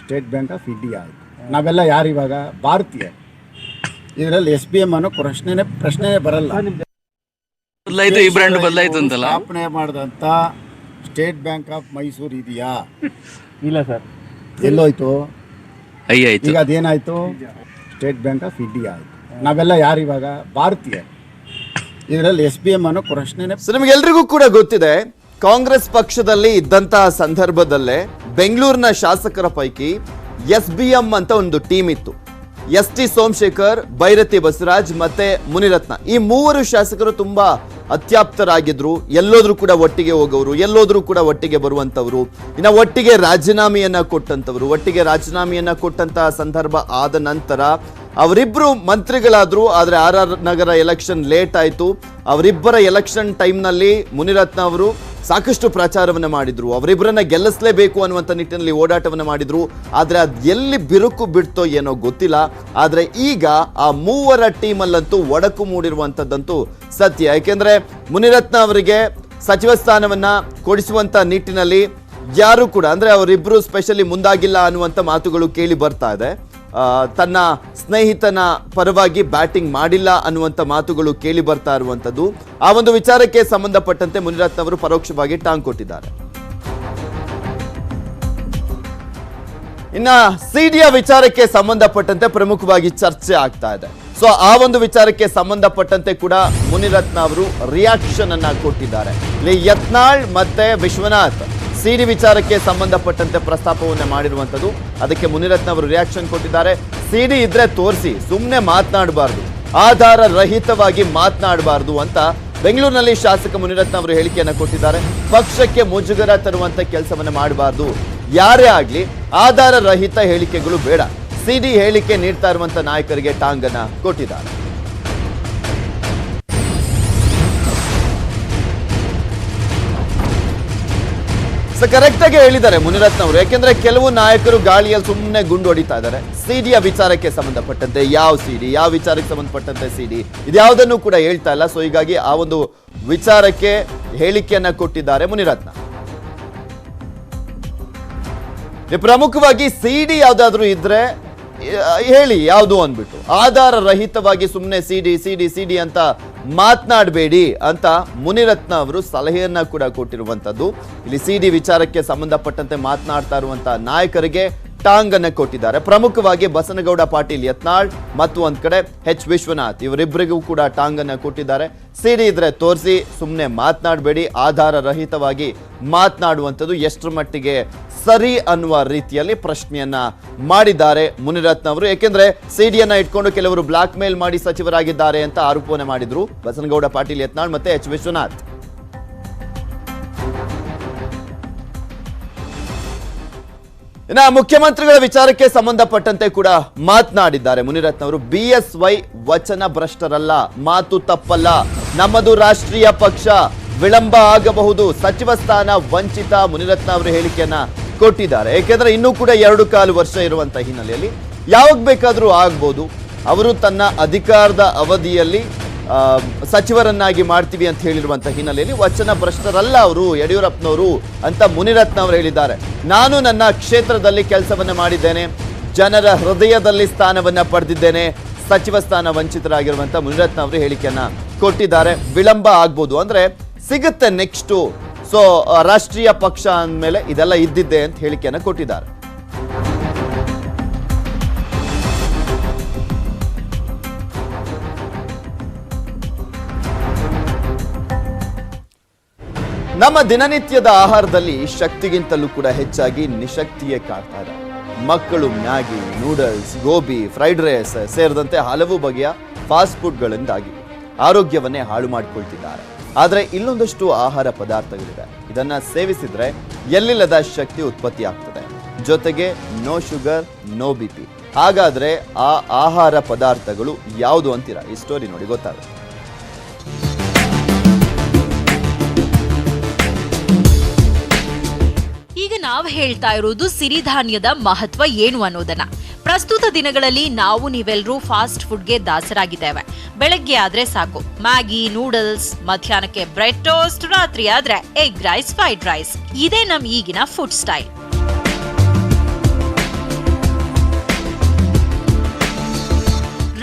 ಸ್ಟೇಟ್ ಬ್ಯಾಂಕ್ ಆಫ್ ಇಂಡಿಯಾ ಆಯ್ತು. ನಾವೆಲ್ಲ ಯಾರು ಇವಾಗ ಭಾರತೀಯ. ಇದರಲ್ಲಿ SBM ಅನ್ನೋ ಪ್ರಶ್ನೆ ಬರಲ್ಲ. ಬದಲಾಯಿತು, ಈ ಬ್ರ್ಯಾಂಡ್ ಬದಲಾಯಿತು ಅಂತಲ್ಲ, ಸ್ಥಾಪನೆ ಮಾಡಿದಂತ ಸ್ಟೇಟ್ ಬ್ಯಾಂಕ್ ಆಫ್ ಮೈಸೂರು ಇದೆಯಾ? ಇಲ್ಲ ಸರ್. ಎಲ್ಲೋಯ್ತು? ಆಯ್ತು. ಈಗ ಅದೇನಾಯ್ತು? ಸ್ಟೇಟ್ ಬ್ಯಾಂಕ್ ಆಫ್ ಇಂಡಿಯಾ ಆಯ್ತು. ನಾವೆಲ್ಲ ಯಾರು ಇವಾಗ ಭಾರತೀಯ. ಇದರಲ್ಲಿ SBM ಅನ್ನೋ ನಿಮಗೆಲ್ರಿಗೂ ಕೂಡ ಗೊತ್ತಿದೆ, ಕಾಂಗ್ರೆಸ್ ಪಕ್ಷದಲ್ಲಿ ಇದ್ದಂತಹ ಸಂದರ್ಭದಲ್ಲೇ ಬೆಂಗಳೂರಿನ ಶಾಸಕರ ಪೈಕಿ SBM ಅಂತ ಒಂದು ಟೀಮ್ ಇತ್ತು. ST ಸೋಮಶೇಖರ್, ಬೈರತಿ ಬಸವರಾಜ್ ಮತ್ತೆ ಮುನಿರತ್ನ ಈ ಮೂವರು ಶಾಸಕರು ತುಂಬಾ ಅತ್ಯಾಪ್ತರಾಗಿದ್ರು. ಎಲ್ಲೋದ್ರೂ ಕೂಡ ಒಟ್ಟಿಗೆ ಹೋಗೋರು, ಎಲ್ಲೋದ್ರೂ ಕೂಡ ಒಟ್ಟಿಗೆ ಬರುವಂತವ್ರು. ಇನ್ನ ಒಟ್ಟಿಗೆ ರಾಜೀನಾಮೆಯನ್ನ ಕೊಟ್ಟಂತಹ ಸಂದರ್ಭ ಆದ ನಂತರ ಅವರಿಬ್ರು ಮಂತ್ರಿಗಳಾದ್ರು. ಆದ್ರೆ RR ನಗರ ಎಲೆಕ್ಷನ್ ಲೇಟ್ ಆಯ್ತು. ಅವರಿಬ್ಬರ ಎಲೆಕ್ಷನ್ ಟೈಮ್ನಲ್ಲಿ ಮುನಿರತ್ನ ಅವರು ಸಾಕಷ್ಟು ಪ್ರಚಾರವನ್ನ ಮಾಡಿದ್ರು. ಅವರಿಬ್ಬರನ್ನ ಗೆಲ್ಲಿಸಲೇಬೇಕು ಅನ್ನುವಂಥ ನಿಟ್ಟಿನಲ್ಲಿ ಓಡಾಟವನ್ನ ಮಾಡಿದ್ರು. ಆದ್ರೆ ಅದು ಎಲ್ಲಿ ಬಿರುಕು ಬಿಡ್ತೋ ಏನೋ ಗೊತ್ತಿಲ್ಲ. ಆದ್ರೆ ಈಗ ಆ ಮೂವರ ಟೀಮಲ್ಲಂತೂ ಒಡಕು ಮೂಡಿರುವಂತದ್ದಂತೂ ಸತ್ಯ. ಯಾಕೆಂದ್ರೆ ಮುನಿರತ್ನ ಅವರಿಗೆ ಸಚಿವ ಸ್ಥಾನವನ್ನ ಕೊಡಿಸುವಂತ ನಿಟ್ಟಿನಲ್ಲಿ ಯಾರು ಕೂಡ ಅಂದ್ರೆ ಅವರಿಬ್ರು ಸ್ಪೆಷಲಿ ಮುಂದಾಗಿಲ್ಲ ಅನ್ನುವಂಥ ಮಾತುಗಳು ಕೇಳಿ ಬರ್ತಾ ಇದೆ. ತನ್ನ ಸ್ನೇಹಿತನ ಪರವಾಗಿ ಬ್ಯಾಟಿಂಗ್ ಮಾಡಿಲ್ಲ ಅನ್ನುವಂಥ ಮಾತುಗಳು ಕೇಳಿ ಬರ್ತಾ ಇರುವಂಥದ್ದು. ಆ ಒಂದು ವಿಚಾರಕ್ಕೆ ಸಂಬಂಧಪಟ್ಟಂತೆ ಮುನಿರತ್ನ ಅವರು ಪರೋಕ್ಷವಾಗಿ ಟಾಂಗ್ ಕೊಟ್ಟಿದ್ದಾರೆ. ಇನ್ನ ಸಿಡಿಯ ವಿಚಾರಕ್ಕೆ ಸಂಬಂಧಪಟ್ಟಂತೆ ಪ್ರಮುಖವಾಗಿ ಚರ್ಚೆ ಆಗ್ತಾ ಇದೆ. ಸೊ ಆ ಒಂದು ವಿಚಾರಕ್ಕೆ ಸಂಬಂಧಪಟ್ಟಂತೆ ಕೂಡ ಮುನಿರತ್ನ ಅವರು ರಿಯಾಕ್ಷನ್ ಅನ್ನ ಕೊಟ್ಟಿದ್ದಾರೆ. ಇಲ್ಲಿ ಯತ್ನಾಳ್ ಮತ್ತೆ ವಿಶ್ವನಾಥ್ ಸಿಡಿ ವಿಚಾರಕ್ಕೆ ಸಂಬಂಧಪಟ್ಟಂತೆ ಪ್ರಸ್ತಾಪವನ್ನ ಮಾಡಿರುವಂತದ್ದು. ಅದಕ್ಕೆ ಮುನಿರತ್ನ ಅವರು ರಿಯಾಕ್ಷನ್ ಕೊಟ್ಟಿದ್ದಾರೆ. ಸಿಡಿ ಇದ್ರೆ ತೋರಿಸಿ, ಸುಮ್ಮನೆ ಮಾತನಾಡಬಾರ್ದು, ಆಧಾರ ರಹಿತವಾಗಿ ಮಾತನಾಡಬಾರ್ದು ಅಂತ ಬೆಂಗಳೂರಿನಲ್ಲಿ ಶಾಸಕ ಮುನಿರತ್ನ ಅವರು ಹೇಳಿಕೆಯನ್ನ ಕೊಟ್ಟಿದ್ದಾರೆ. ಪಕ್ಷಕ್ಕೆ ಮುಜುಗರ ತರುವಂತ ಕೆಲಸವನ್ನ ಮಾಡಬಾರ್ದು, ಯಾರೇ ಆಗ್ಲಿ ಆಧಾರ ರಹಿತ ಹೇಳಿಕೆಗಳು ಬೇಡ. ಸಿಡಿ ಹೇಳಿಕೆ ನೀಡ್ತಾ ಇರುವಂತ ನಾಯಕರಿಗೆ ಟಾಂಗ್ ಅನ್ನ ಕೊಟ್ಟಿದ್ದಾರೆ. ಕರೆಕ್ಟ್ ಆಗಿ ಹೇಳಿದ್ದಾರೆ ಮುನಿರತ್ನ ಅವರು. ಯಾಕೆಂದ್ರೆ ಕೆಲವು ನಾಯಕರು ಗಾಳಿಯಲ್ಲಿ ಸುಮ್ಮನೆ ಗುಂಡು ಹೊಡಿತಾ ಇದ್ದಾರೆ. ಸಿಡಿಯ ವಿಚಾರಕ್ಕೆ ಸಂಬಂಧಪಟ್ಟಂತೆ ಯಾವ ಸಿಡಿ, ಯಾವ ವಿಚಾರಕ್ಕೆ ಸಂಬಂಧಪಟ್ಟಂತೆ ಸಿಡಿ, ಇದ್ಯಾವುದನ್ನು ಕೂಡ ಹೇಳ್ತಾ ಇಲ್ಲ. ಸೊ ಹೀಗಾಗಿ ಆ ಒಂದು ವಿಚಾರಕ್ಕೆ ಹೇಳಿಕೆಯನ್ನ ಕೊಟ್ಟಿದ್ದಾರೆ ಮುನಿರತ್ನ. ಪ್ರಮುಖವಾಗಿ ಸಿಡಿ ಯಾವ್ದಾದ್ರು ಇದ್ರೆ ಹೇಳಿ ಯಾವುದು ಅಂದ್ಬಿಟ್ಟು, ಆಧಾರ ರಹಿತವಾಗಿ ಸುಮ್ಮನೆ ಸಿಡಿ ಅಂತ ಮಾತನಾಡಬೇಡಿ ಅಂತ ಮುನಿರತ್ನ ಅವರು ಸಲಹೆಯನ್ನ ಕೂಡ ಕೊಟ್ಟಿರುವಂತದ್ದು. ಇಲ್ಲಿ ಸಿಡಿ ವಿಚಾರಕ್ಕೆ ಸಂಬಂಧಪಟ್ಟಂತೆ ಮಾತನಾಡ್ತಾ ಇರುವಂತಹ ನಾಯಕರಿಗೆ ಟಾಂಗ್ ಅನ್ನ ಕೊಟ್ಟಿದ್ದಾರೆ. ಪ್ರಮುಖವಾಗಿ ಬಸನಗೌಡ ಪಾಟೀಲ್ ಯತ್ನಾಳ್ ಮತ್ತು ಒಂದ್ ಕಡೆ ಎಚ್ ವಿಶ್ವನಾಥ್ ಇವರಿಬ್ಬರಿಗೂ ಕೂಡ ಟಾಂಗ್ ಅನ್ನ ಕೊಟ್ಟಿದ್ದಾರೆ. ಸಿಡಿ ಇದ್ರೆ ತೋರಿಸಿ, ಸುಮ್ಮನೆ ಮಾತನಾಡಬೇಡಿ, ಆಧಾರ ರಹಿತವಾಗಿ ಮಾತನಾಡುವಂಥದ್ದು ಎಷ್ಟರ ಮಟ್ಟಿಗೆ ಸರಿ ಅನ್ನುವ ರೀತಿಯಲ್ಲಿ ಪ್ರಶ್ನೆಯನ್ನ ಮಾಡಿದ್ದಾರೆ ಮುನಿರತ್ನ ಅವರು. ಯಾಕೆಂದ್ರೆ ಸಿಡಿಯನ್ನ ಇಟ್ಕೊಂಡು ಕೆಲವರು ಬ್ಲಾಕ್ ಮೇಲ್ ಮಾಡಿ ಸಚಿವರಾಗಿದ್ದಾರೆ ಅಂತ ಆರೋಪವನ್ನ ಮಾಡಿದ್ರು ಬಸನಗೌಡ ಪಾಟೀಲ್ ಯತ್ನಾಳ್ ಮತ್ತೆ ಎಚ್ ವಿಶ್ವನಾಥ್. ಇನ್ನ ಮುಖ್ಯಮಂತ್ರಿಗಳ ವಿಚಾರಕ್ಕೆ ಸಂಬಂಧಪಟ್ಟಂತೆ ಕೂಡ ಮಾತನಾಡಿದ್ದಾರೆ ಮುನಿರತ್ನ ಅವರು. BSY ವಚನ ಭ್ರಷ್ಟರಲ್ಲ, ಮಾತು ತಪ್ಪಲ್ಲ, ನಮ್ಮದು ರಾಷ್ಟ್ರೀಯ ಪಕ್ಷ, ವಿಳಂಬ ಆಗಬಹುದು, ಸಚಿವ ಸ್ಥಾನ ವಂಚಿತ. ಮುನಿರತ್ನ ಅವರು ಹೇಳಿಕೆಯನ್ನ ಕೊಟ್ಟಿದ್ದಾರೆ. ಯಾಕೆಂದ್ರೆ ಇನ್ನೂ ಕೂಡ 2.25 ವರ್ಷ ಇರುವಂತ ಹಿನ್ನೆಲೆಯಲ್ಲಿ ಯಾವಾಗ ಬೇಕಾದ್ರೂ ಆಗ್ಬೋದು. ಅವರು ತನ್ನ ಅಧಿಕಾರದ ಅವಧಿಯಲ್ಲಿ ಸಚಿವರನ್ನಾಗಿ ಮಾಡ್ತೀವಿ ಅಂತ ಹೇಳಿರುವಂತ ಹಿನ್ನೆಲೆಯಲ್ಲಿ ವಚನ ಭ್ರಷ್ಟರಲ್ಲ ಅವರು ಯಡಿಯೂರಪ್ಪನವರು ಅಂತ ಮುನಿರತ್ನ ಅವರು ಹೇಳಿದ್ದಾರೆ. ನಾನು ನನ್ನ ಕ್ಷೇತ್ರದಲ್ಲಿ ಕೆಲಸವನ್ನ ಮಾಡಿದ್ದೇನೆ, ಜನರ ಹೃದಯದಲ್ಲಿ ಸ್ಥಾನವನ್ನ ಪಡೆದಿದ್ದೇನೆ, ಸಚಿವ ಸ್ಥಾನ ವಂಚಿತರಾಗಿರುವಂತ ಮುನಿರತ್ನ ಅವರು ಹೇಳಿಕೆಯನ್ನ ಕೊಟ್ಟಿದ್ದಾರೆ. ವಿಳಂಬ ಆಗ್ಬೋದು ಅಂದ್ರೆ ಸಿಗುತ್ತೆ ನೆಕ್ಸ್ಟ್. ಸೊ ರಾಷ್ಟ್ರೀಯ ಪಕ್ಷ ಅಂದಮೇಲೆ ಇದೆಲ್ಲ ಇದ್ದಿದ್ದೆ ಅಂತ ಹೇಳಿಕೆಯನ್ನ ಕೊಟ್ಟಿದ್ದಾರೆ. ನಮ್ಮ ದಿನನಿತ್ಯದ ಆಹಾರದಲ್ಲಿ ಶಕ್ತಿಗಿಂತಲೂ ಕೂಡ ಹೆಚ್ಚಾಗಿ ನಿಶಕ್ತಿಯೇ ಕಾಡ್ತಾ ಇದೆ. ಮಕ್ಕಳು Maggi, noodles, gobi, fried rice ಸೇರಿದಂತೆ ಹಲವು ಬಗೆಯ ಫಾಸ್ಟ್ ಫುಡ್ಗಳಿಂದಾಗಿ ಆರೋಗ್ಯವನ್ನೇ ಹಾಳು ಮಾಡಿಕೊಳ್ತಿದ್ದಾರೆ. ಆದರೆ ಇಲ್ಲೊಂದಷ್ಟು ಆಹಾರ ಪದಾರ್ಥಗಳಿವೆ, ಇದನ್ನ ಸೇವಿಸಿದ್ರೆ ಎಲ್ಲಿಲ್ಲದ ಶಕ್ತಿ ಉತ್ಪತ್ತಿ ಆಗ್ತದೆ, ಜೊತೆಗೆ ನೋ ಶುಗರ್ ನೋ BP. ಹಾಗಾದ್ರೆ ಆ ಆಹಾರ ಪದಾರ್ಥಗಳು ಯಾವುದು ಅಂತೀರಾ? ಈ ಸ್ಟೋರಿ ನೋಡಿ ಗೊತ್ತಾಗುತ್ತೆ. ಈಗ ನಾವು ಹೇಳ್ತಾ ಇರೋದು ಸಿರಿಧಾನ್ಯದ ಮಹತ್ವ ಏನು ಅನ್ನೋದನ್ನ. ಪ್ರಸ್ತುತ ದಿನಗಳಲ್ಲಿ ನಾವು ನೀವೆಲ್ಲರೂ ಫಾಸ್ಟ್ ಫುಡ್ಗೆ ದಾಸರಾಗಿದ್ದೇವೆ. ಬೆಳಗ್ಗೆ ಆದ್ರೆ ಸಾಕು ಮ್ಯಾಗಿ, ನೂಡಲ್ಸ್, ಮಧ್ಯಾಹ್ನಕ್ಕೆ ಬ್ರೆಡ್ ಟೋಸ್ಟ್, ರಾತ್ರಿ ಆದ್ರೆ ಎಗ್ ರೈಸ್, ಫ್ರೈಡ್ ರೈಸ್. ಇದೇ ನಮ್ ಈಗಿನ ಫುಡ್ ಸ್ಟೈಲ್.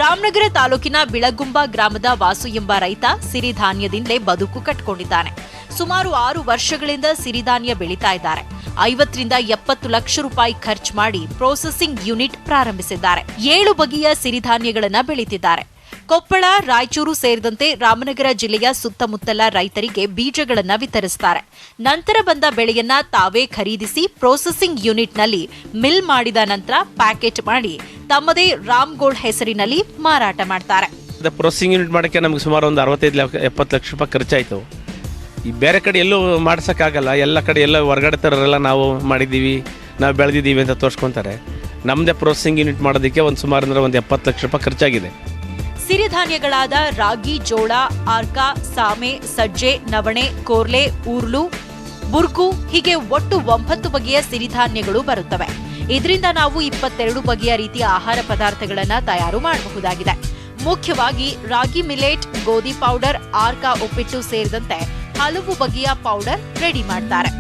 ರಾಮನಗರ ತಾಲೂಕಿನ ಬಿಳಗುಂಬ ಗ್ರಾಮದ ವಾಸು ಎಂಬ ರೈತ ಸಿರಿಧಾನ್ಯದಿಂದಲೇ ಬದುಕು ಕಟ್ಟಿಕೊಂಡಿದ್ದಾನೆ. ಸುಮಾರು 6 ವರ್ಷಗಳಿಂದ ಸಿರಿಧಾನ್ಯ ಬೆಳೀತಾ ಇದ್ದಾರೆ. 50 ರಿಂದ 70 ಲಕ್ಷ ರೂಪಾಯಿ ಖರ್ಚು ಮಾಡಿ ಪ್ರೊಸೆಸಿಂಗ್ ಯೂನಿಟ್ ಪ್ರಾರಂಭಿಸಿದ್ದಾರೆ. 7 ಬಗೆಯ ಸಿರಿಧಾನ್ಯಗಳನ್ನ ಬೆಳೀತಿದ್ದಾರೆ. ಕೊಪ್ಪಳ, ರಾಯಚೂರು ಸೇರಿದಂತೆ ರಾಮನಗರ ಜಿಲ್ಲೆಯ ಸುತ್ತಮುತ್ತಲ ರೈತರಿಗೆ ಬೀಜಗಳನ್ನು ವಿತರಿಸುತ್ತಾರೆ. ನಂತರ ಬಂದ ಬೆಳೆಯನ್ನ ತಾವೇ ಖರೀದಿಸಿ ಪ್ರೊಸೆಸಿಂಗ್ ಯೂನಿಟ್ನಲ್ಲಿ ಮಿಲ್ ಮಾಡಿದ ನಂತರ ಪ್ಯಾಕೆಟ್ ಮಾಡಿ ತಮ್ಮದೇ ರಾಮ್ ಗೋಲ್ಡ್ ಹೆಸರಿನಲ್ಲಿ ಮಾರಾಟ ಮಾಡ್ತಾರೆ. ಪ್ರೊಸೆಸಿಂಗ್ ಯೂನಿಟ್ ಮಾಡೋಕ್ಕೆ ನಮಗೆ ಸುಮಾರು ಒಂದು 65-70 ಲಕ್ಷ ರೂಪಾಯಿ ಖರ್ಚಾಯಿತು. ಈ ಬೇರೆ ಕಡೆ ಎಲ್ಲೂ ಮಾಡ್ಸೋಕ್ಕಾಗಲ್ಲ, ಎಲ್ಲ ಕಡೆ ಎಲ್ಲ ಹೊರಗಡೆ ಥರರೆಲ್ಲ ನಾವು ಮಾಡಿದ್ದೀವಿ, ನಾವು ಬೆಳೆದಿದ್ದೀವಿ ಅಂತ ತೋರಿಸ್ಕೊತಾರೆ. ನಮ್ಮದೇ ಪ್ರೊಸೆಸಿಂಗ್ ಯೂನಿಟ್ ಮಾಡೋದಕ್ಕೆ ಒಂದು ಸುಮಾರು ಅಂದರೆ ಒಂದು 70 ಲಕ್ಷ ರೂಪಾಯಿ ಖರ್ಚಾಗಿದೆ. ಸಿರಿಧಾನ್ಯಗಳಾದ ರಾಗಿ, ಜೋಳ, ಆರ್ಕ, ಸಾಮೆ, ಸಜ್ಜೆ, ನವಣೆ, ಕೋರ್ಲೆ, ಊರ್ಲು, ಬುರ್ಗು ಹೀಗೆ ಒಟ್ಟು 9 ಬಗೆಯ ಸಿರಿಧಾನ್ಯಗಳು ಬರುತ್ತವೆ. ಇದರಿಂದ ನಾವು 22 ಬಗೆಯ ರೀತಿಯ ಆಹಾರ ಪದಾರ್ಥಗಳನ್ನು ತಯಾರು ಮಾಡಬಹುದಾಗಿದೆ. ಮುಖ್ಯವಾಗಿ ರಾಗಿ ಮಿಲೆಟ್, ಗೋಧಿ ಪೌಡರ್, ಆರ್ಕ ಉಪ್ಪಿಟ್ಟು ಸೇರಿದಂತೆ ಹಲವು ಬಗೆಯ ಪೌಡರ್ ರೆಡಿ ಮಾಡ್ತಾರೆ.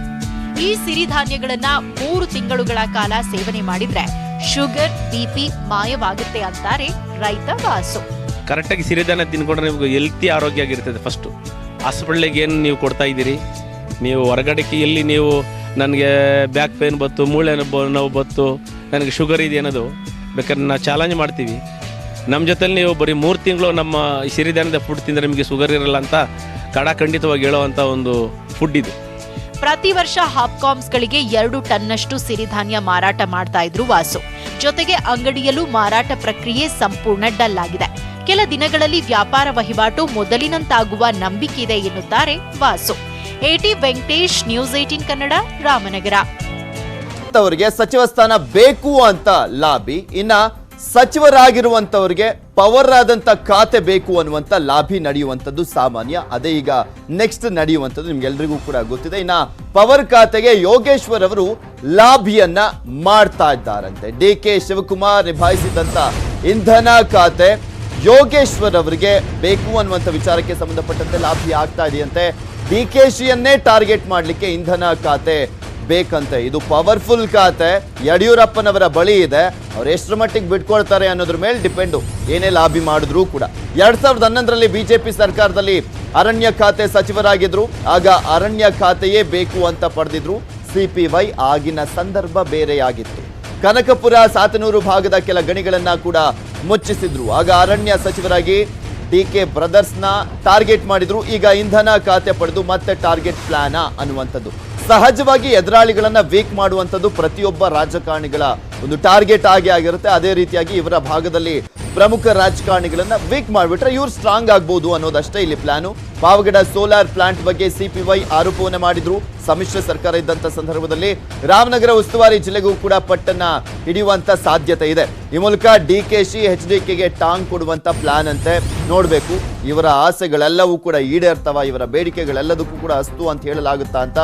ಈ ಸಿರಿಧಾನ್ಯಗಳನ್ನ 3 ತಿಂಗಳುಗಳ ಕಾಲ ಸೇವನೆ ಮಾಡಿದ್ರೆ ಶುಗರ್, ಬಿಪಿ ಮಾಯವಾಗುತ್ತೆ ಅಂತಾರೆ ರೈತ ವಾಸು. ಕರೆಕ್ಟಾಗಿ ಸಿರಿಧಾನ್ಯ ತಿನ್ಕೊಂಡ್ರೆ ನಿಮ್ಗೆ ಹೆಲ್ತಿ ಆರೋಗ್ಯ ಆಗಿರ್ತದೆ. ಫಸ್ಟು ಹಾಸ್ಪಿಟ್ಲಿಗೆ ಏನು ನೀವು ಕೊಡ್ತಾ ಇದ್ದೀರಿ, ನೀವು ಹೊರಗಡೆಗೆ ಎಲ್ಲಿ ನೀವು ನನಗೆ ಬ್ಯಾಕ್ ಪೇನ್ ಬತ್ತು, ಮೂಳೆ ನೋವು ಬತ್ತು, ನನಗೆ ಶುಗರ್ ಇದೆ ಅನ್ನೋದು ಬೇಕಾದ್ರೆ ನಾವು ಚಾಲೆಂಜ್ ಮಾಡ್ತೀವಿ. ನಮ್ಮ ಜೊತೆಲಿ ನೀವು ಬರೀ 3 ತಿಂಗಳು ನಮ್ಮ ಸಿರಿಧಾನ್ಯದ ಫುಡ್ ತಿಂದರೆ ನಿಮಗೆ ಶುಗರ್ ಇರಲ್ಲ ಅಂತ ಖಂಡಿತವಾಗಿ ಹೇಳೋವಂಥ ಒಂದು ಫುಡ್ ಇದು. ಪ್ರತಿ ವರ್ಷ ಹಾಪ್ಕಾಮ್ಸ್ಗಳಿಗೆ 2 ಟನ್ನಷ್ಟು ಸಿರಿಧಾನ್ಯ ಮಾರಾಟ ಮಾಡ್ತಾ ಇದ್ರು ವಾಸು. ಜೊತೆಗೆ ಅಂಗಡಿಯಲ್ಲೂ ಮಾರಾಟ ಪ್ರಕ್ರಿಯೆ ಸಂಪೂರ್ಣ ಡಲ್ ಆಗಿದೆ. ಕೆಲ ದಿನಗಳಲ್ಲಿ ವ್ಯಾಪಾರ ವಹಿವಾಟು ಮೊದಲಿನಂತಾಗುವ ನಂಬಿಕೆ ಇದೆ ಎನ್ನುತ್ತಾರೆ ವಾಸು. A T Venkatesh, news 18 Kannada, Ramanagara. ಅವರಿಗೆ ಸಚಿವ ಸ್ಥಾನ ಬೇಕು ಅಂತ ಲಾಬಿ, ಇನ್ನ ಸಚಿವರಾಗಿರುವಂತವರಿಗೆ ಪವರ್ ಆದಂತ ಖಾತೆ ಬೇಕು ಅನ್ನುವಂತ ಲಾಬಿ ನಡೆಯುವಂತದ್ದು ಸಾಮಾನ್ಯ. ಅದೇ ಈಗ ನೆಕ್ಸ್ಟ್ ನಡೆಯುವಂತದ್ದು ನಿಮ್ಗೆಲ್ರಿಗೂ ಕೂಡ ಗೊತ್ತಿದೆ. ಇನ್ನ ಪವರ್ ಖಾತೆಗೆ ಯೋಗೇಶ್ವರ್ ಅವರು ಲಾಬಿಯನ್ನ ಮಾಡ್ತಾ ಇದ್ದಾರಂತೆ. ಡಿಕೆ ಶಿವಕುಮಾರ್ ನಿಭಾಯಿಸಿದಂತ ಇಂಧನ ಖಾತೆ ಯೋಗೇಶ್ವರ್ ಅವರಿಗೆ ಬೇಕು ಅನ್ನುವಂಥ ವಿಚಾರಕ್ಕೆ ಸಂಬಂಧಪಟ್ಟಂತೆ ಲಾಬಿ ಆಗ್ತಾ ಇದೆಯಂತೆ. ಡಿಕೆಶಿಯನ್ನೇ ಟಾರ್ಗೆಟ್ ಮಾಡಲಿಕ್ಕೆ ಇಂಧನ ಖಾತೆ ಬೇಕಂತೆ. ಇದು ಪವರ್ಫುಲ್ ಖಾತೆ, ಯಡಿಯೂರಪ್ಪನವರ ಬಳಿ ಇದೆ. ಅವ್ರು ಎಷ್ಟರ ಮಟ್ಟಿಗೆ ಬಿಟ್ಕೊಳ್ತಾರೆ ಅನ್ನೋದ್ರ ಮೇಲೆ ಡಿಪೆಂಡು, ಏನೇ ಲಾಬಿ ಮಾಡಿದ್ರು ಕೂಡ. 2011ರಲ್ಲಿ ಬಿಜೆಪಿ ಸರ್ಕಾರದಲ್ಲಿ ಅರಣ್ಯ ಖಾತೆ ಸಚಿವರಾಗಿದ್ರು. ಆಗ ಅರಣ್ಯ ಖಾತೆಯೇ ಬೇಕು ಅಂತ ಪಡೆದಿದ್ರು ಸಿಪಿವೈ. ಆಗಿನ ಸಂದರ್ಭ ಬೇರೆಯಾಗಿತ್ತು. ಕನಕಪುರ, ಸಾತನೂರು ಭಾಗದ ಕೆಲ ಗಣಿಗಳನ್ನ ಕೂಡ ಮುಚ್ಚಿಸಿದ್ರು. ಆಗ ಅರಣ್ಯ ಸಚಿವರಾಗಿ ಡಿಕೆ ಬ್ರದರ್ಸ್ನ ಟಾರ್ಗೆಟ್ ಮಾಡಿದ್ರು. ಈಗ ಇಂಧನ ಖಾತೆ ಪಡೆದು ಮತ್ತೆ ಟಾರ್ಗೆಟ್ ಪ್ಲಾನ್ ಅನ್ನುವಂಥದ್ದು. ಸಹಜವಾಗಿ ಎದುರಾಳಿಗಳನ್ನ ವೀಕ್ ಮಾಡುವಂಥದ್ದು ಪ್ರತಿಯೊಬ್ಬ ರಾಜಕಾರಣಿಗಳ ಒಂದು ಟಾರ್ಗೆಟ್ ಆಗಿರುತ್ತೆ. ಅದೇ ರೀತಿಯಾಗಿ ಇವರ ಭಾಗದಲ್ಲಿ ಪ್ರಮುಖ ರಾಜಕಾರಣಿಗಳನ್ನ ವೀಕ್ ಮಾಡಿಬಿಟ್ರೆ ಇವ್ರು ಸ್ಟ್ರಾಂಗ್ ಆಗ್ಬೋದು ಅನ್ನೋದಷ್ಟೇ ಇಲ್ಲಿ ಪ್ಲಾನು. ಪಾವಗಡ ಸೋಲಾರ್ ಪ್ಲಾಂಟ್ ಬಗ್ಗೆ ಸಿಪಿವೈ ಆರೋಪವನ್ನ ಮಾಡಿದ್ರು. ಸಮ್ಮಿಶ್ರ ಸರ್ಕಾರ ಇದ್ದಂತ ಸಂದರ್ಭದಲ್ಲಿ ರಾಮನಗರ ಉಸ್ತುವಾರಿ ಜಿಲ್ಲೆಗೂ ಕೂಡ ಪಟ್ಟನ್ನ ಹಿಡಿಯುವಂತ ಸಾಧ್ಯತೆ ಇದೆ. ಈ ಮೂಲಕ ಡಿಕೆಶಿ ಎಚ್ಡಿಕೆಗೆ ಟಾಂಗ್ ಕೊಡುವಂತ ಪ್ಲಾನ್ ಅಂತೆ. ನೋಡ್ಬೇಕು ಇವರ ಆಸೆಗಳೆಲ್ಲವೂ ಕೂಡ ಈಡೇರ್ತವ, ಇವರ ಬೇಡಿಕೆಗಳೆಲ್ಲದಕ್ಕೂ ಕೂಡ ಅಸ್ತು ಅಂತ ಹೇಳಲಾಗುತ್ತಾ ಅಂತ.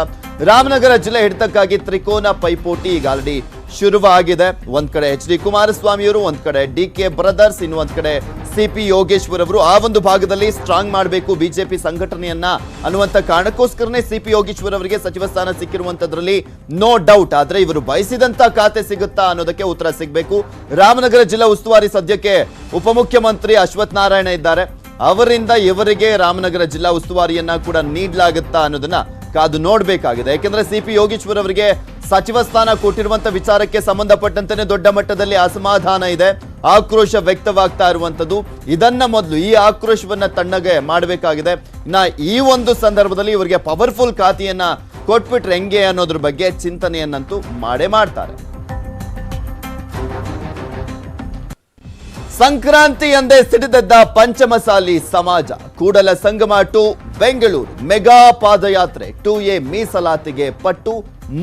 ರಾಮನಗರ ಜಿಲ್ಲೆ ಹಿಡಿತಕ್ಕಾಗಿ ತ್ರಿಕೋನ ಪೈಪೋಟಿ ಈಗ ಆಲ್ರೆಡಿ ಶುರುವಾಗಿದೆ. ಒಂದ್ ಕಡೆ ಎಚ್ ಡಿ ಕುಮಾರಸ್ವಾಮಿ ಅವರು, ಒಂದ್ ಕಡೆ ಡಿಕೆ ಬ್ರದರ್ಸ್, ಇನ್ನು ಒಂದ್ ಕಡೆ ಸಿಪಿ ಯೋಗೇಶ್ವರ್ ಅವರು. ಆ ಒಂದು ಭಾಗದಲ್ಲಿ ಸ್ಟ್ರಾಂಗ್ ಮಾಡಬೇಕು ಬಿಜೆಪಿ ಸಂಘಟನೆಯನ್ನ ಅನ್ನುವಂತ ಕಾರಣಕ್ಕೋಸ್ಕರನೇ ಸಿಪಿ ಯೋಗೇಶ್ವರ್ ಅವರಿಗೆ ಸಚಿವ ಸ್ಥಾನ ಸಿಕ್ಕಿರುವಂತದ್ರಲ್ಲಿ ನೋ ಡೌಟ್. ಆದ್ರೆ ಇವರು ಬಯಸಿದಂತ ಖಾತೆ ಸಿಗುತ್ತಾ ಅನ್ನೋದಕ್ಕೆ ಉತ್ತರ ಸಿಗಬೇಕು. ರಾಮನಗರ ಜಿಲ್ಲಾ ಉಸ್ತುವಾರಿ ಸದ್ಯಕ್ಕೆ ಉಪಮುಖ್ಯಮಂತ್ರಿ ಅಶ್ವಥ್ ನಾರಾಯಣ ಇದ್ದಾರೆ. ಅವರಿಂದ ಇವರಿಗೆ ರಾಮನಗರ ಜಿಲ್ಲಾ ಉಸ್ತುವಾರಿಯನ್ನ ಕೂಡ ನೀಡಲಾಗುತ್ತಾ ಅನ್ನೋದನ್ನ ಕಾದು ನೋಡಬೇಕಾಗಿದೆ. ಯಾಕೆಂದ್ರೆ ಸಿಪಿ ಯೋಗೇಶ್ವರ್ ಅವರಿಗೆ ಸಚಿವ ಸ್ಥಾನ ಕೊಟ್ಟಿರುವಂತ ವಿಚಾರಕ್ಕೆ ಸಂಬಂಧಪಟ್ಟಂತೆ ದೊಡ್ಡ ಮಟ್ಟದಲ್ಲಿ ಅಸಮಾಧಾನ ಇದೆ, ಆಕ್ರೋಶ ವ್ಯಕ್ತವಾಗ್ತಾ ಇರುವಂತದ್ದು. ಇದನ್ನ ಮೊದಲು ಈ ಆಕ್ರೋಶವನ್ನ ತಣ್ಣಗೆ ಮಾಡಬೇಕಾಗಿದೆ. ಇನ್ನ ಈ ಒಂದು ಸಂದರ್ಭದಲ್ಲಿ ಇವರಿಗೆ ಪವರ್ಫುಲ್ ಖಾತೆಯನ್ನ ಕೊಟ್ಬಿಟ್ರೆ ಹೆಂಗೆ ಅನ್ನೋದ್ರ ಬಗ್ಗೆ ಚಿಂತನೆಯನ್ನಂತೂ ಮಾಡೇ ಮಾಡ್ತಾರೆ. ಸಂಕ್ರಾಂತಿ ಎಂದೇ ಸಿಡಿದೆದ್ದ ಪಂಚಮಸಾಲಿ ಸಮಾಜ. ಕೂಡಲ ಸಂಗಮ ಟು ಬೆಂಗಳೂರು ಮೆಗಾ ಪಾದಯಾತ್ರೆ 2A ಮೀಸಲಾತಿಗೆ ಪಟ್ಟು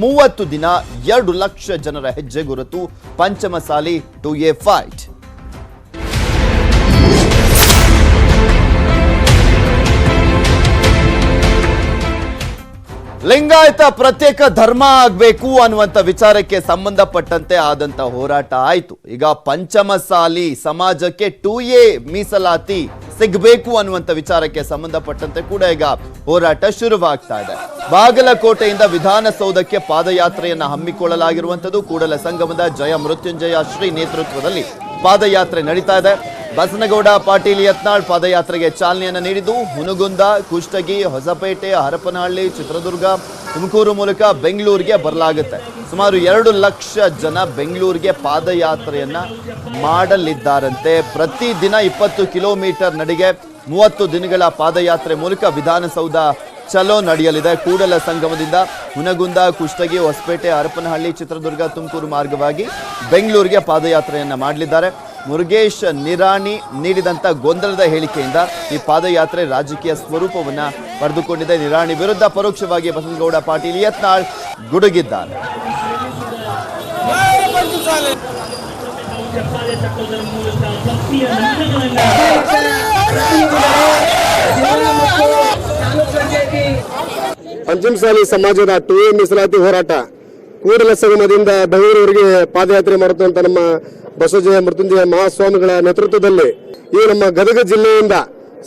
30 ದಿನ 2 ಲಕ್ಷ ಜನರ ಹೆಜ್ಜೆ ಗುರುತು. Panchamasali 2A fight. ಲಿಂಗಾಯತ ಪ್ರತ್ಯೇಕ ಧರ್ಮ ಆಗಬೇಕು ಅನ್ನುವಂಥ ವಿಚಾರಕ್ಕೆ ಸಂಬಂಧಪಟ್ಟಂತೆ ಆದಂತ ಹೋರಾಟ ಆಯಿತು. ಈಗ ಪಂಚಮಸಾಲಿ ಸಮಾಜಕ್ಕೆ 2A ಮೀಸಲಾತಿ ಸಿಗಬೇಕು ಅನ್ನುವಂಥ ವಿಚಾರಕ್ಕೆ ಸಂಬಂಧಪಟ್ಟಂತೆ ಕೂಡ ಈಗ ಹೋರಾಟ ಶುರುವಾಗ್ತಾ ಇದೆ. ಬಾಗಲಕೋಟೆಯಿಂದ ವಿಧಾನಸೌಧಕ್ಕೆ ಪಾದಯಾತ್ರೆಯನ್ನ ಹಮ್ಮಿಕೊಳ್ಳಲಾಗಿರುವಂಥದ್ದು. ಕೂಡಲ ಸಂಗಮದ ಜಯ ಮೃತ್ಯುಂಜಯ ಶ್ರೀ ನೇತೃತ್ವದಲ್ಲಿ ಪಾದಯಾತ್ರೆ ನಡೀತಾ ಇದೆ. ಬಸನಗೌಡ ಪಾಟೀಲ್ ಯತ್ನಾಳ್ ಪಾದಯಾತ್ರೆಗೆ ಚಾಲನೆಯನ್ನು ನೀಡಿದ್ದು ಹುನಗುಂದ, ಕುಷ್ಟಗಿ, ಹೊಸಪೇಟೆ, ಹರಪನಹಳ್ಳಿ, ಚಿತ್ರದುರ್ಗ, ತುಮಕೂರು ಮೂಲಕ ಬೆಂಗಳೂರಿಗೆ ಬರಲಾಗುತ್ತೆ. ಸುಮಾರು 2 ಲಕ್ಷ ಜನ ಬೆಂಗಳೂರಿಗೆ ಪಾದಯಾತ್ರೆಯನ್ನ ಮಾಡಲಿದ್ದಾರಂತೆ. ಪ್ರತಿದಿನ 20 ಕಿಲೋಮೀಟರ್ ನಡಿಗೆ 30 ದಿನಗಳ ಪಾದಯಾತ್ರೆ ಮೂಲಕ ವಿಧಾನಸೌಧ ಚಲೋ ನಡೆಯಲಿದೆ. ಕೂಡಲ ಸಂಗಮದಿಂದ ಹುನಗುಂದ, ಕುಷ್ಟಗಿ, ಹೊಸಪೇಟೆ, ಹರಪನಹಳ್ಳಿ, ಚಿತ್ರದುರ್ಗ, ತುಮಕೂರು ಮಾರ್ಗವಾಗಿ ಬೆಂಗಳೂರಿಗೆ ಪಾದಯಾತ್ರೆಯನ್ನ ಮಾಡಲಿದ್ದಾರೆ. ಮುರುಗೇಶ್ ನಿರಾಣಿ ನೀಡಿದಂಥ ಗೊಂದಲದ ಹೇಳಿಕೆಯಿಂದ ಈ ಪಾದಯಾತ್ರೆ ರಾಜಕೀಯ ಸ್ವರೂಪವನ್ನ ಪಡೆದುಕೊಂಡಿದೆ. ನಿರಾಣಿ ವಿರುದ್ಧ ಪರೋಕ್ಷವಾಗಿ ಬಸನಗೌಡ ಪಾಟೀಲ್ ಯತ್ನಾಳ್ ಗುಡುಗಿದ್ದಾರೆ. ಪಂಚಮಸಾಲಿ ಸಮಾಜದ 2A ಮೀಸಲಾತಿ ಹೋರಾಟ ಕೂಡಲ ಸಂಗಮದಿಂದ ಬೆಂಗಳೂರಿಗೆ ಪಾದಯಾತ್ರೆ ಮಾಡುತ್ತಂತ ನಮ್ಮ ಬಸವಜಯ ಮೃತ್ಯುಂಜಯ ಮಹಾಸ್ವಾಮಿಗಳ ನೇತೃತ್ವದಲ್ಲಿ ಈ ನಮ್ಮ ಗದಗ ಜಿಲ್ಲೆಯಿಂದ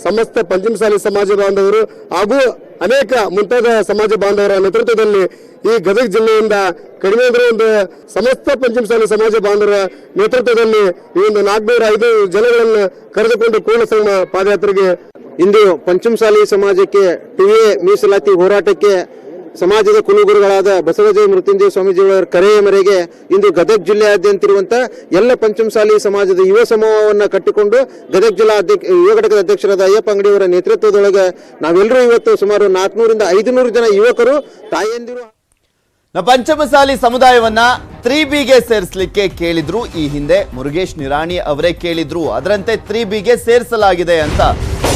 ಸಮಸ್ತ ಪಂಚಮಸಾಲಿ ಸಮಾಜ ಬಾಂಧವರು ಹಾಗೂ ಅನೇಕ ಮುಂತಾದ ಸಮಾಜ ಬಾಂಧವರ ನೇತೃತ್ವದಲ್ಲಿ ಈ ಗದಗ ಜಿಲ್ಲೆಯಿಂದ ಕಡಿಮೆ ಅಂದ್ರೆ ಒಂದು ಸಮಸ್ತ ಪಂಚಮಸಾಲಿ ಸಮಾಜ ಬಾಂಧವರ ನೇತೃತ್ವದಲ್ಲಿ ಈ ಒಂದು 405 ಜನಗಳನ್ನು ಕರೆದುಕೊಂಡು ಕೂಡಲ ಸಂಗಮ ಪಾದಯಾತ್ರೆಗೆ ಇಂದು ಪಂಚಮಸಾಲಿ ಸಮಾಜಕ್ಕೆ 2A ಮೀಸಲಾತಿ ಹೋರಾಟಕ್ಕೆ ಸಮಾಜದ ಕುಲಗುರುಗಳಾದ ಬಸವಜಯ ಮೃತ್ಯುಂಜಯ ಸ್ವಾಮೀಜಿಯವರ ಕರೆಯ ಮೇರೆಗೆ ಇಂದು ಗದಗ ಜಿಲ್ಲೆಯಾದ್ಯಂತ ಇರುವಂತಹ ಎಲ್ಲ ಪಂಚಮಸಾಲಿ ಸಮಾಜದ ಯುವ ಸಮೂಹವನ್ನ ಕಟ್ಟಿಕೊಂಡು ಗದಗ ಜಿಲ್ಲಾ ಯುವ ಘಟಕದ ಅಧ್ಯಕ್ಷರಾದ ಅಯ್ಯಪ್ಪ ಅಂಗಡಿಯವರ ನೇತೃತ್ವದೊಳಗೆ ನಾವೆಲ್ಲರೂ ಇವತ್ತು ಸುಮಾರು 400 ರಿಂದ 500 ಜನ ಯುವಕರು ತಾಯಂದಿರು ಪಂಚಮಸಾಲಿ ಸಮುದಾಯವನ್ನ 3Bಗೆ ಸೇರಿಸಲಿಕ್ಕೆ ಕೇಳಿದ್ರು. ಈ ಹಿಂದೆ ಮುರುಗೇಶ್ ನಿರಾಣಿ ಅವರೇ ಕೇಳಿದ್ರು. ಅದರಂತೆ 3Bಗೆ ಸೇರಿಸಲಾಗಿದೆ ಅಂತ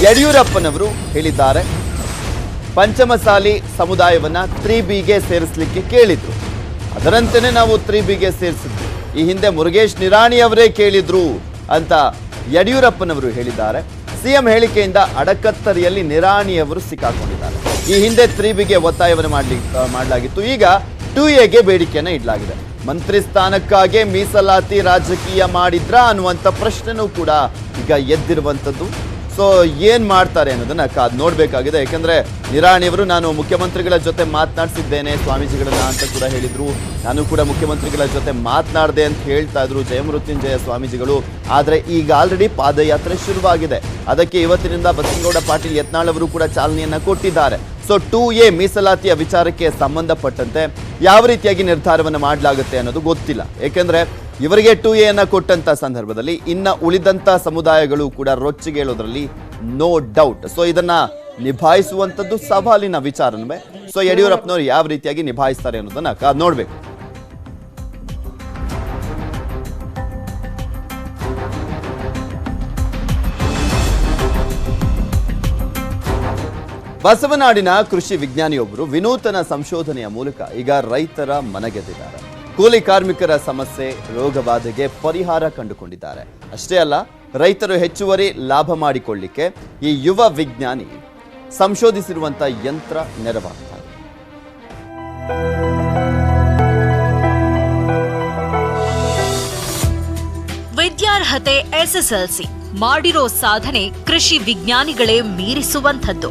ಯಡಿಯೂರಪ್ಪನವರು ಹೇಳಿದ್ದಾರೆ. ಪಂಚಮಸಾಲಿ ಸಮುದಾಯವನ್ನ 3Bಗೆ ಸೇರಿಸಲಿಕ್ಕೆ ಕೇಳಿದ್ರು. ಅದರಂತೆಯೇ ನಾವು 3Bಗೆ ಸೇರಿಸಿದ್ವಿ. ಈ ಹಿಂದೆ ಮುರುಗೇಶ್ ನಿರಾಣಿ ಅವರೇ ಕೇಳಿದ್ರು ಅಂತ ಯಡಿಯೂರಪ್ಪನವರು ಹೇಳಿದ್ದಾರೆ. ಸಿಎಂ ಹೇಳಿಕೆಯಿಂದ ಅಡಕತ್ತರಿಯಲ್ಲಿ ನಿರಾಣಿ ಅವರು ಸಿಕ್ಕಾಕೊಂಡಿದ್ದಾರೆ. ಈ ಹಿಂದೆ 3Bಗೆ ಒತ್ತಾಯವನ್ನು ಮಾಡಲಾಗಿತ್ತು. ಈಗ 2Aಗೆ ಬೇಡಿಕೆಯನ್ನು ಇಡಲಾಗಿದೆ. ಮಂತ್ರಿ ಸ್ಥಾನಕ್ಕಾಗಿ ಮೀಸಲಾತಿ ರಾಜಕೀಯ ಮಾಡಿದ್ರ ಅನ್ನುವಂಥ ಪ್ರಶ್ನೆನೂ ಕೂಡ ಈಗ ಎದ್ದಿರುವಂಥದ್ದು. ಸೊ ಏನ್ ಮಾಡ್ತಾರೆ ಅನ್ನೋದನ್ನ ಕಾದ್ ನೋಡ್ಬೇಕಾಗಿದೆ. ಯಾಕಂದ್ರೆ ನಿರಾಣಿಯವರು ನಾನು ಮುಖ್ಯಮಂತ್ರಿಗಳ ಜೊತೆ ಮಾತನಾಡಿಸಿದ್ದೇನೆ ಸ್ವಾಮೀಜಿಗಳನ್ನ ಅಂತ ಕೂಡ ಹೇಳಿದ್ರು. ನಾನು ಕೂಡ ಮುಖ್ಯಮಂತ್ರಿಗಳ ಜೊತೆ ಮಾತನಾಡಿದೆ ಅಂತ ಹೇಳ್ತಾ ಇದ್ರು ಜಯಮೃತ್ಯುಂಜಯ ಸ್ವಾಮೀಜಿಗಳು. ಆದ್ರೆ ಈಗ ಆಲ್ರೆಡಿ ಪಾದಯಾತ್ರೆ ಶುರುವಾಗಿದೆ. ಅದಕ್ಕೆ ಇವತ್ತಿನಿಂದ ಬಸನಗೌಡ ಪಾಟೀಲ್ ಯತ್ನಾಳ್ ಅವರು ಕೂಡ ಚಾಲನೆಯನ್ನ ಕೊಟ್ಟಿದ್ದಾರೆ. ಸೊ 2A ಮೀಸಲಾತಿಯ ವಿಚಾರಕ್ಕೆ ಸಂಬಂಧಪಟ್ಟಂತೆ ಯಾವ ರೀತಿಯಾಗಿ ನಿರ್ಧಾರವನ್ನು ಮಾಡಲಾಗುತ್ತೆ ಅನ್ನೋದು ಗೊತ್ತಿಲ್ಲ. ಯಾಕೆಂದ್ರೆ ಇವರಿಗೆ 2A ಅನ್ನ ಕೊಟ್ಟಂತ ಸಂದರ್ಭದಲ್ಲಿ ಇನ್ನ ಉಳಿದಂತ ಸಮುದಾಯಗಳು ಕೂಡ ರೊಚ್ಚಿಗೇಳೋದ್ರಲ್ಲಿ ನೋ ಡೌಟ್. ಸೊ ಇದನ್ನ ನಿಭಾಯಿಸುವಂತದ್ದು ಸವಾಲಿನ ವಿಚಾರವೇ. ಸೊ ಯಡಿಯೂರಪ್ಪನವರು ಯಾವ ರೀತಿಯಾಗಿ ನಿಭಾಯಿಸ್ತಾರೆ ಅನ್ನೋದನ್ನ ನೋಡ್ಬೇಕು. ಬಸವನಾಡಿನ ಕೃಷಿ ವಿಜ್ಞಾನಿಯೊಬ್ಬರು ವಿನೂತನ ಸಂಶೋಧನೆಯ ಮೂಲಕ ಈಗ ರೈತರ ಮನಗೆದ್ದಿದ್ದಾರೆ. ಕೂಲಿ ಕಾರ್ಮಿಕರ ಸಮಸ್ಯೆ, ರೋಗಬಾಧೆಗೆ ಪರಿಹಾರ ಕಂಡುಕೊಂಡಿದ್ದಾರೆ. ಅಷ್ಟೇ ಅಲ್ಲ, ರೈತರು ಹೆಚ್ಚುವರಿ ಲಾಭ ಮಾಡಿಕೊಳ್ಳಿಕ್ಕೆ ಈ ಯುವ ವಿಜ್ಞಾನಿ ಸಂಶೋಧಿಸಿರುವಂಥ ಯಂತ್ರ ನೆರವಾಗ್ತಾರೆ. ವಿದ್ಯಾರ್ಹತೆ SSLC ಮಾಡಿರೋ ಸಾಧನೆ ಕೃಷಿ ವಿಜ್ಞಾನಿಗಳೇ ಮೀರಿಸುವಂಥದ್ದು.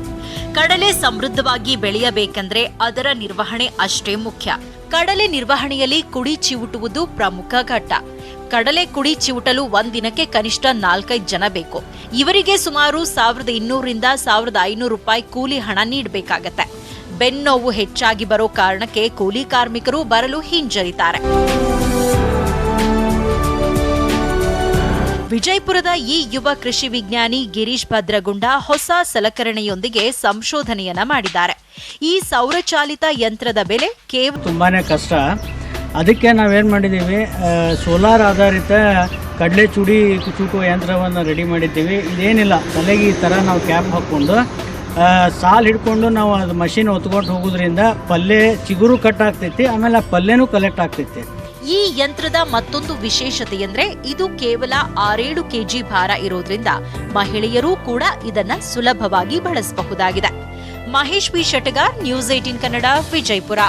ಕಡಲೆ ಸಮೃದ್ಧವಾಗಿ ಬೆಳೆಯಬೇಕೆಂದ್ರೆ ಅದರ ನಿರ್ವಹಣೆ ಅಷ್ಟೇ ಮುಖ್ಯ. ಕಡಲೆ ನಿರ್ವಹಣೆಯಲ್ಲಿ ಕುಡಿ ಚಿವುಟುವುದು ಪ್ರಮುಖ ಘಟ್ಟ. ಕಡಲೆ ಕುಡಿ ಚಿವುಟಲು ಒಂದಿನಕ್ಕೆ ಕನಿಷ್ಠ 4-5 ಜನ ಬೇಕು. ಇವರಿಗೆ ಸುಮಾರು 1200 ರಿಂದ 1500 ರೂಪಾಯಿ ಕೂಲಿ ಹಣ ನೀಡಬೇಕಾಗತ್ತೆ. ಬೆನ್ನೋವು ಹೆಚ್ಚಾಗಿ ಬರೋ ಕಾರಣಕ್ಕೆ ಕೂಲಿ ಕಾರ್ಮಿಕರು ಬರಲು ಹಿಂಜರಿತಾರೆ. ವಿಜಯಪುರದ ಈ ಯುವ ಕೃಷಿ ವಿಜ್ಞಾನಿ ಗಿರೀಶ್ ಭದ್ರಗುಂಡ ಹೊಸ ಸಲಕರಣೆಯೊಂದಿಗೆ ಸಂಶೋಧನೆಯನ್ನ ಮಾಡಿದ್ದಾರೆ. ಈ ಸೌರಚಾಲಿತ ಯಂತ್ರದ ಬೆಲೆ ಕೇವಲ ತುಂಬಾನೇ ಕಷ್ಟ. ಅದಕ್ಕೆ ನಾವೇನು ಮಾಡಿದ್ದೀವಿ, ಸೋಲಾರ್ ಆಧಾರಿತ ಕಡಲೆ ಚೂಟುವ ಯಂತ್ರವನ್ನು ರೆಡಿ ಮಾಡಿದ್ದೀವಿ. ಇದೇನಿಲ್ಲ, ತಲೆಗೆ ಈ ಥರ ನಾವು ಕ್ಯಾಪ್ ಹಾಕ್ಕೊಂಡು ಸಾಲು ಹಿಡ್ಕೊಂಡು ನಾವು ಅದು ಮಷಿನ್ ಹೊತ್ಕೊಂಡು ಹೋಗೋದ್ರಿಂದ ಪಲ್ಯ ಚಿಗುರು ಕಟ್ ಆಗ್ತೈತಿ, ಆಮೇಲೆ ಆ ಪಲ್ಯನೂ ಕಲೆಕ್ಟ್ ಆಗ್ತೈತಿ. ಈ ಯಂತ್ರದ ಮತ್ತೊಂದು ವಿಶೇಷತೆ ಅಂದ್ರೆ ಇದು ಕೇವಲ 6-7 kg ಭಾರ ಇರೋದ್ರಿಂದ ಮಹಿಳೆಯರೂ ಕೂಡ ಇದನ್ನ ಸುಲಭವಾಗಿ ಬಳಸಬಹುದಾಗಿದೆ. Mahesh B Shettagar, news 18 Kannada, Vijayapura.